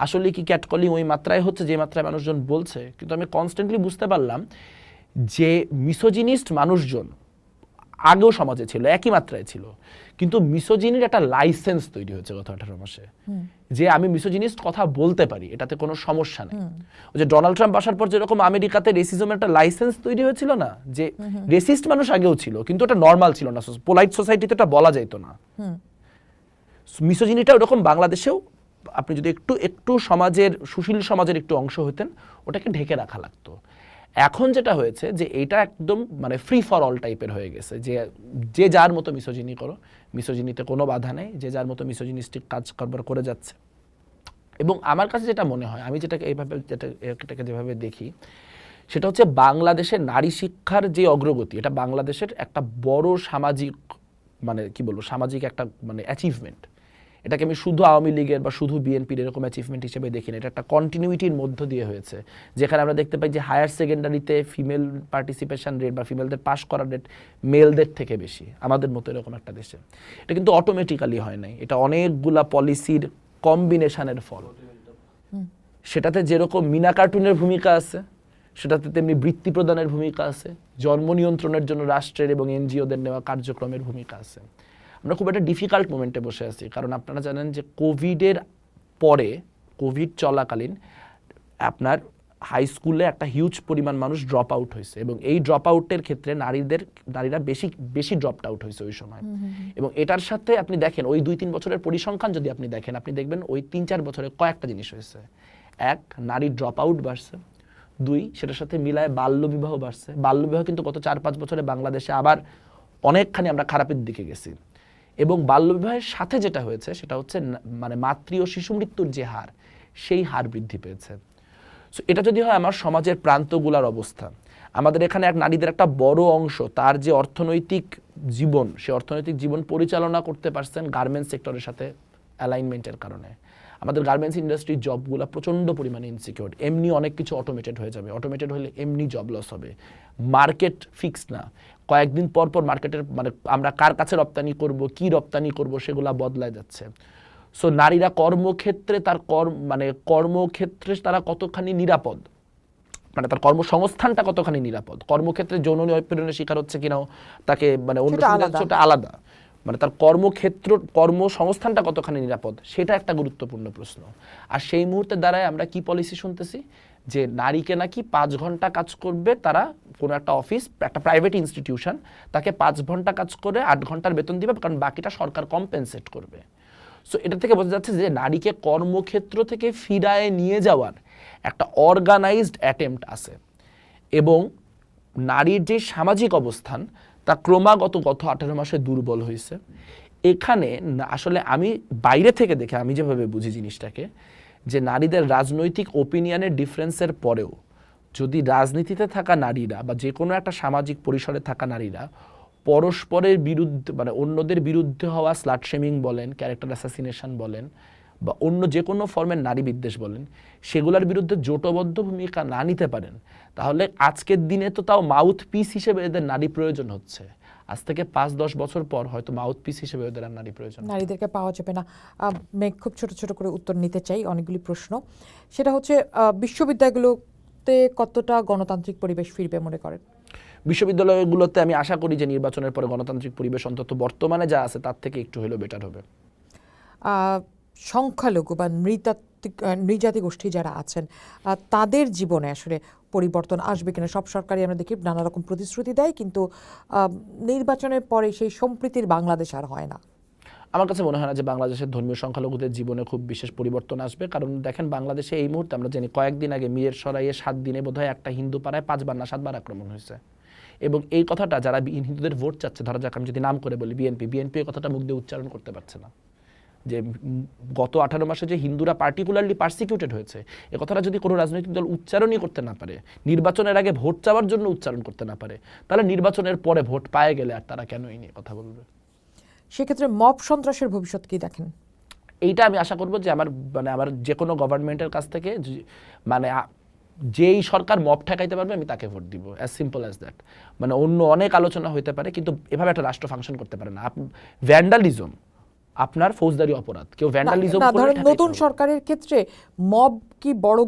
আসলে কি ক্যাট কলিং ওই মাত্রায় হচ্ছে যে মাত্রায় মানুষজন বলছে, কিন্তু আমি কনস্ট্যান্টলি বুঝতে পারলাম যে মিসোজিনিস্ট মানুষজন আগেও সমাজে ছিল, একই মাত্রায় ছিল, কিন্তু মিসোজিনির একটা লাইসেন্স তৈরি হয়েছে গত 18 মাসে, যে আমি মিসোজিনিস্ট কথা বলতে পারি, এটাতে কোনো সমস্যা নেই। ওই যে ডোনাল্ড ট্রাম্প আসার পর যেরকম আমেরিকাতে রেসিজমের একটা লাইসেন্স তৈরি হয়েছিল না, যে রেসিস্ট মানুষ আগেও ছিল কিন্তু এটা নর্মাল ছিল না, পোলাইট সোসাইটিতে এটা বলা যেত না, মিসোজিনিটা ওরকম বাংলাদেশেও আপনি যদি একটু একটু সমাজের সুশীল সমাজের একটু অংশ হতেন, ওটাকে ঢেকে রাখা লাগতো। এখন যেটা হয়েছে যে এটা একদম মানে ফ্রি ফর অল টাইপের হয়ে গেছে, যে যে যার মতো মিসোজিনি করো, মিসোজিনিতে কোনো বাধা নেই, যে যার মতো মিসোজিনিস্টিক কাজ কারবার করে যাচ্ছে। এবং আমার কাছে যেটা মনে হয়, আমি যেটাকে এইভাবে এটাকে যেভাবে দেখি, সেটা হচ্ছে বাংলাদেশের নারী শিক্ষার যে অগ্রগতি, এটা বাংলাদেশের একটা বড় সামাজিক মানে কি বলবো সামাজিক একটা মানে অ্যাচিভমেন্ট। এটাকে আমি শুধু আওয়ামী লীগের বা শুধু বিএনপির এরকম অ্যাচিভমেন্ট হিসেবে দেখি না, এটা একটা কন্টিনিউইটির মধ্য দিয়ে হয়েছে, যেখানে আমরা দেখতে পাই যে হায়ার সেকেন্ডারিতে ফিমেল পার্টিসিপেশন রেট বা ফিমেলদের পাস করার রেট মেলদের থেকে বেশি আমাদের মতো এরকম একটা দেশে। এটা কিন্তু অটোমেটিক্যালি হয় নাই, এটা অনেকগুলা পলিসির কম্বিনেশনের ফল। সেটাতে যেরকম মিনা কার্টুনের ভূমিকা আছে, সেটাতে তেমনি বৃত্তি প্রদানের ভূমিকা আছে, জন্ম নিয়ন্ত্রণের জন্য রাষ্ট্রের এবং এনজিওদের নেওয়া কার্যক্রমের ভূমিকা আছে। আমরা খুব একটা ডিফিকাল্ট মোমেন্টে বসে আছি, কারণ আপনারা জানেন যে কোভিডের পরে, কোভিড চলাকালীন আপনার হাই স্কুলে একটা হিউজ পরিমাণ মানুষ ড্রপ আউট হয়েছে, এবং এই ড্রপ আউটের ক্ষেত্রে নারীরা বেশি ড্রপ আউট হয়েছে ওই সময়। এবং এটার সাথে আপনি দেখেন ওই 2-3 বছরের পরিসংখ্যান যদি আপনি দেখেন, আপনি দেখবেন ওই 3-4 বছরে কয়েকটা জিনিস হয়েছে। এক, নারীর ড্রপ আউট বাড়ছে। 2, সেটার সাথে মিলায় বাল্যবিবাহ বাড়ছে। বাল্যবিবাহ কিন্তু গত 4-5 বছরে বাংলাদেশে আবার অনেকখানি আমরা খারাপের দিকে গেছি। এবং বাল্যবিবাহের সাথে যেটা হয়েছে সেটা হচ্ছে মানে মাতৃ ও শিশু মৃত্যুর যে হার, সেই হার বৃদ্ধি পেয়েছে। সো এটা যদি হয় আমার সমাজের প্রান্তগুলার অবস্থা, আমাদের এখানে এক নারীদের একটা বড় অংশ তার যে অর্থনৈতিক জীবন, সে অর্থনৈতিক জীবন পরিচালনা করতে পারছেন গার্মেন্টস সেক্টরের সাথে অ্যালাইনমেন্টের কারণে। আমাদের গার্মেন্টস ইন্ডাস্ট্রির জবগুলো প্রচণ্ড পরিমাণে ইনসিকিউর। এমনি অনেক কিছু অটোমেটেড হয়ে যাবে, অটোমেটেড হলে এমনি জব লস হবে। মার্কেট ফিক্স না, কয়েকদিন পর পর মার্কেটের মানে আমরা কার কাছে রপ্তানি করব, কি রপ্তানি করব, সেগুলা বদলায় যাচ্ছে। সো নারীরা কর্মক্ষেত্রে কর্মক্ষেত্রে তারা কতখানি নিরাপদ, মানে তার কর্মসংস্থানটা কতখানি নিরাপদ, কর্মক্ষেত্রে যৌন নিপীড়নের শিকার হচ্ছে কিনাও তাকে মানে অন্য সেটা আলাদা, মানে তার কর্মসংস্থানটা কতখানি নিরাপদ, সেটা একটা গুরুত্বপূর্ণ প্রশ্ন। আর সেই মুহূর্তে দাঁড়ায় আমরা কি পলিসি শুনতেছি, যে নারীকে নাকি 5 ঘন্টা কাজ করবে তারা, কোনো একটা অফিস, একটা প্রাইভেট ইনস্টিটিউশন তাকে 5 ঘন্টা কাজ করে 8 ঘন্টার বেতন দিবে, কারণ বাকিটা সরকার কম্পেনসেট করবে। সো এটা থেকে বোঝা যাচ্ছে যে নারীকে কর্মক্ষেত্র থেকে ফিরায় নিয়ে যাওয়ার একটা অর্গানাইজড অ্যাটেম্প্ট আছে, এবং নারীর যে সামাজিক অবস্থান তা ক্রমাগত গত 18 মাসে দুর্বল হয়েছে। এখানে আসলে আমি বাইরে থেকে দেখে আমি যেভাবে বুঝি জিনিসটাকে, যে নারীদের রাজনৈতিক ওপিনিয়নের ডিফারেন্সের পরেও যদি রাজনীতিতে থাকা নারীরা বা যে কোনো একটা সামাজিক পরিসরে থাকা নারীরা পরস্পরের বিরুদ্ধে মানে অন্যদের বিরুদ্ধে হওয়া স্লাট শেমিং বলেন, ক্যারেক্টার অ্যাসাসিনেশন বলেন, বা অন্য যে কোনো ফর্মের নারী বিদ্বেষ বলেন, সেগুলোর বিরুদ্ধে জোটবদ্ধ ভূমিকা না নিতে পারেন, তাহলে আজকের দিনে তো তাও মাউথ পিস হিসেবে এদের নারী প্রয়োজন হচ্ছে। আজ থেকে 5-10 বছর পর হয়তো মাউথ পিস হিসেবে ওদের আর নারী প্রয়োজন, নারীদেরকে পাওয়া যাবে না। মেঘ খুব ছোট ছোট করে উত্তর নিতে চাই অনেকগুলি প্রশ্ন। সেটা হচ্ছে বিশ্ববিদ্যালয়গুলোতে কতটা গণতান্ত্রিক পরিবেশ ফিরবে মনে করেন? বিশ্ববিদ্যালয়গুলোতে আমি আশা করি যে নির্বাচনের পরে গণতান্ত্রিক পরিবেশ অন্তত বর্তমানে যা আছে তার থেকে একটু হলেও বেটার হবে। সংখ্যালঘু বা নৃজাতি গোষ্ঠী যারা আছেন তাদের জীবনে আসলে পরিবর্তন আসবে কিনা? সব সরকারই আমরা দেখি নানা রকম প্রতিশ্রুতি দেয়, কিন্তু নির্বাচনের পরে সেই সম্প্রীতির বাংলাদেশ আর হয় না। আমার কাছে মনে হয় না যে বাংলাদেশের ধর্মীয় সংখ্যালঘুদের জীবনে খুব বিশেষ পরিবর্তন আসবে, কারণ দেখেন বাংলাদেশে এই মুহূর্তে আমরা জানি কয়েকদিন আগে মিরসরাইয়ে 7 দিনে বোধহয় একটা হিন্দু পাড়ায় 5 বার না 7 বার আক্রমণ হয়েছে। এবং এই কথাটা যারা হিন্দুদের ভোট চাচ্ছে, ধরা যাক আমি যদি নাম করে বলি বিএনপি এই কথাটা মুখ দিয়ে উচ্চারণ করতে পারছে না, যে গত 18 মাসে যে হিন্দুরা পার্টিকুলারলি পারসিকিউটেড হয়েছে, এ কথাটা যদি কোনো রাজনৈতিক দল উচ্চারণই করতে না পারে, নির্বাচনের আগে ভোট চাওয়ার জন্য উচ্চারণ করতে না পারে, তাহলে নির্বাচনের পরে ভোট পায়ে গেলে আর তারা কেন এই নিয়ে কথা বলবে? সেক্ষেত্রে মব সন্ত্রাসের ভবিষ্যৎ কি দেখেন? এইটা আমি আশা করব যে আমার যে কোনো গভর্নমেন্টের কাছ থেকে মানে যেই সরকার মব ঠেকাইতে পারবে আমি তাকে ভোট দিব, অ্যাজ সিম্পল অ্যাজ দ্যাট। মানে অন্য অনেক আলোচনা হইতে পারে, কিন্তু এভাবে একটা রাষ্ট্র ফাংশন করতে পারে না। ভ্যান্ডালিজম আপনার ফৌজদারি অপরাধ, কেউ ভ্যান্ডালিজম করে নতুন সরকারের ক্ষেত্রে মব কি বড়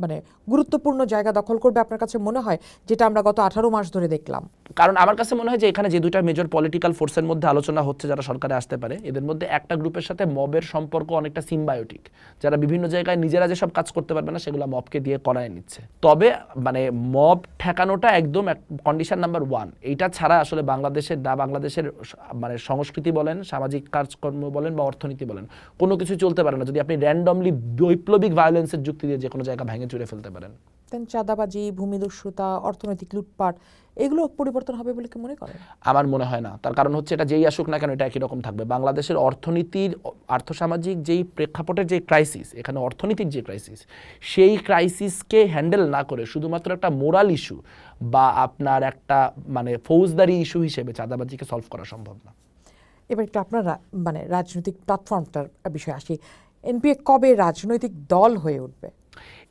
মানে গুরুত্বপূর্ণ জায়গা দখল করবে আপনার কাছে মনে হয়, যেটা আমরা গত 18 মাস ধরে দেখলাম? কারণ আমার কাছে মনে হয় যে এখানে যে দুইটা মেজর পলিটিক্যাল ফোর্সের মধ্যে আলোচনা হচ্ছে যারা সরকারে আসতে পারে, এদের মধ্যে একটা গ্রুপের সাথে মবের সম্পর্ক অনেকটা সিম্বায়োটিক, যারা বিভিন্ন জায়গায় নিজেরা যেসব কাজ করতে পারবে না সেগুলো মবকে দিয়ে করায় নিচ্ছে। তবে মানে মব ঠেকানোটা একদম কন্ডিশন নাম্বার 1। এইটা ছাড়া আসলে বাংলাদেশের মানে সংস্কৃতি বলেন, সামাজিক কাজকর্ম বৈষম্য বলেন বা অর্থনীতি বলেন, কোনো কিছু চলতে পারে না যদি আপনি র্যান্ডমলি বৈপ্লবিক ভায়োলেন্সের যুক্তি দিয়ে যে কোনো জায়গা ভেঙে চুরে ফেলতে পারেন। চাঁদাবাজি, ভূমিদস্যুতা, অর্থনৈতিক লুটপাট, এগুলো পরিবর্তন হবে বলে কি মনে করেন? আমার মনে হয় না। তার কারণ হচ্ছে এটা যেই আসুক না কেন এটা একই রকম থাকবে। বাংলাদেশের অর্থনীতির আর্থসামাজিক যেই প্রেক্ষাপটের যে ক্রাইসিস, এখানে অর্থনৈতিক যে ক্রাইসিস, সেই ক্রাইসিসকে হ্যান্ডেল না করে শুধুমাত্র একটা মোরাল ইস্যু বা আপনার একটা মানে ফৌজদারি ইস্যু হিসেবে চাঁদাবাজিকে সলভ করা সম্ভব না। এবার একটু আপনার মানে রাজনৈতিক প্ল্যাটফর্মটার বিষয়ে আসি। এনপিএ কবে রাজনৈতিক দল হয়ে উঠবে?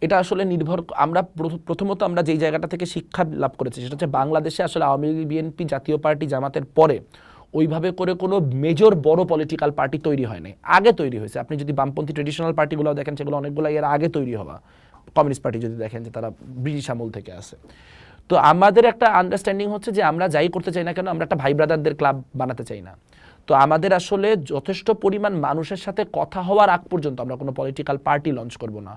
এটা আসলে নির্ভর, আমরা প্রথমত আমরা যেই জায়গাটা থেকে শিক্ষা লাভ করেছি সেটা হচ্ছে বাংলাদেশে আসলে আওয়ামী লীগ, বিএনপি, জাতীয় পার্টি, জামাতের পরে ওইভাবে করে কোনো মেজর বড় পলিটিক্যাল পার্টি তৈরি হয় নাই। আগে তৈরি হয়েছে, আপনি যদি বামপন্থী ট্রেডিশনাল পার্টিগুলো দেখেন সেগুলো অনেকগুলো এর আগে তৈরি হওয়া। কমিউনিস্ট পার্টি যদি দেখেন যে তারা ব্রিটিশ আমল থেকে আসে। তো আমাদের একটা আন্ডারস্ট্যান্ডিং হচ্ছে যে আমরা যাই করতে চাই না কেন আমরা একটা ভাই ব্রাদারদের ক্লাব বানাতে চাই না। তো আমাদের আসলে যথেষ্ট পরিমাণ মানুষের সাথে কথা হওয়ার আগ পর্যন্ত আমরা কোনো পলিটিক্যাল পার্টি লঞ্চ করব না।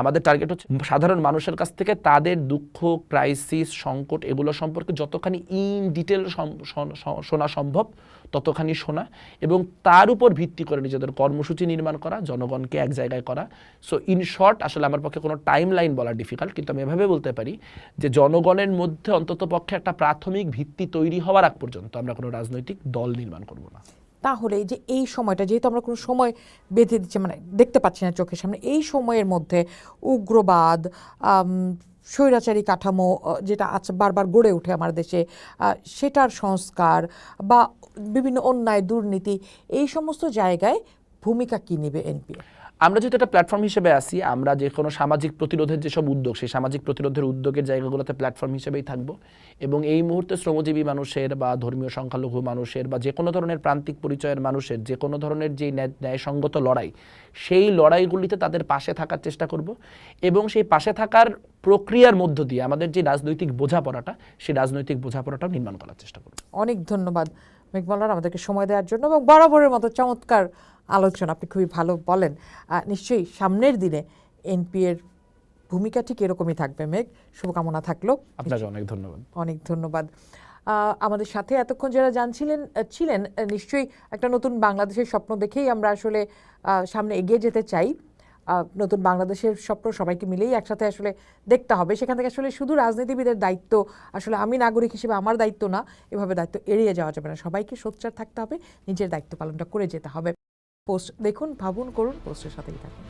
আমাদের টার্গেট হচ্ছে সাধারণ মানুষের কাছ থেকে তাদের দুঃখ, ক্রাইসিস, সংকট এগুলো সম্পর্কে যতখানি ইন ডিটেল শোনা সম্ভব ততখানি শোনা এবং তার উপর ভিত্তি করে নিজেদের কর্মসূচি নির্মাণ করা, জনগণকে এক জায়গায় করা। সো ইন শর্ট আসলে আমার পক্ষে কোনো টাইম লাইন বলা ডিফিকাল্ট, কিন্তু আমি এভাবে বলতে পারি যে জনগণের মধ্যে অন্তত পক্ষে একটা প্রাথমিক ভিত্তি তৈরি হওয়ার আগ পর্যন্ত আমরা কোনো রাজনৈতিক দল নির্মাণ করব না। তাহলে যে এই সময়টা যেহেতু আমরা কোনো সময় বেঁধে দিচ্ছি, মানে দেখতে পাচ্ছি না চোখের সামনে, এই সময়ের মধ্যে উগ্রবাদ, স্বৈরাচারী কাঠামো যেটা আছে বারবার গড়ে ওঠে আমার দেশে, সেটার সংস্কার বা বিভিন্ন অন্যায়, দুর্নীতি, এই সমস্ত জায়গায় ভূমিকা কী নেবে এনপিএ? আমরা যেহেতু একটা প্ল্যাটফর্ম হিসেবে আসি, আমরা যে কোনো সামাজিক প্রতিরোধের যেসব উদ্যোগ, সেই সামাজিক প্রতিরোধের উদ্যোগের জায়গাগুলোতে প্ল্যাটফর্ম হিসেবেই থাকবো এবং এই মুহূর্তে শ্রমজীবী মানুষের বা ধর্মীয় সংখ্যালঘু মানুষের বা যে কোনো ধরনের প্রান্তিক পরিচয়ের মানুষের যে কোনো ধরনের যে ন্যায়সঙ্গত লড়াই, সেই লড়াইগুলিতে তাদের পাশে থাকার চেষ্টা করব এবং সেই পাশে থাকার প্রক্রিয়ার মধ্য দিয়ে আমাদের যে রাজনৈতিক বোঝাপড়াটা, সেই রাজনৈতিক বোঝাপড়াটাও নির্মাণ করার চেষ্টা করব। অনেক ধন্যবাদ মেঘমালার আমাদেরকে সময় দেওয়ার জন্য এবং বরাবরের মতো চমৎকার আলোচনা, আপনি খুবই ভালো বলেন। নিশ্চয়ই সামনের দিনে এনপিএর ভূমিকা ঠিক এরকমই থাকবে। মেঘ, শুভকামনা থাকলো। আপনাকে অনেক ধন্যবাদ। অনেক ধন্যবাদ। আমাদের সাথে এতক্ষণ যারা ছিলেন নিশ্চয়ই একটা নতুন বাংলাদেশের স্বপ্ন দেখেই আমরা আসলে সামনে এগিয়ে যেতে চাই। নতুন বাংলাদেশের স্বপ্ন সবাইকে মিলেই একসাথে আসলে দেখতে হবে। সেখান থেকে আসলে শুধু রাজনীতিবিদের দায়িত্ব, আসলে আমি নাগরিক হিসেবে আমার দায়িত্ব না, এভাবে দায়িত্ব এড়িয়ে যাওয়া যাবে না। সবাইকে সোচ্চার থাকতে হবে, নিজের দায়িত্ব পালনটা করে যেতে হবে। পোস্ট দেখুন, ভাবুন, করুন, পোস্টের সাথেই থাকুন।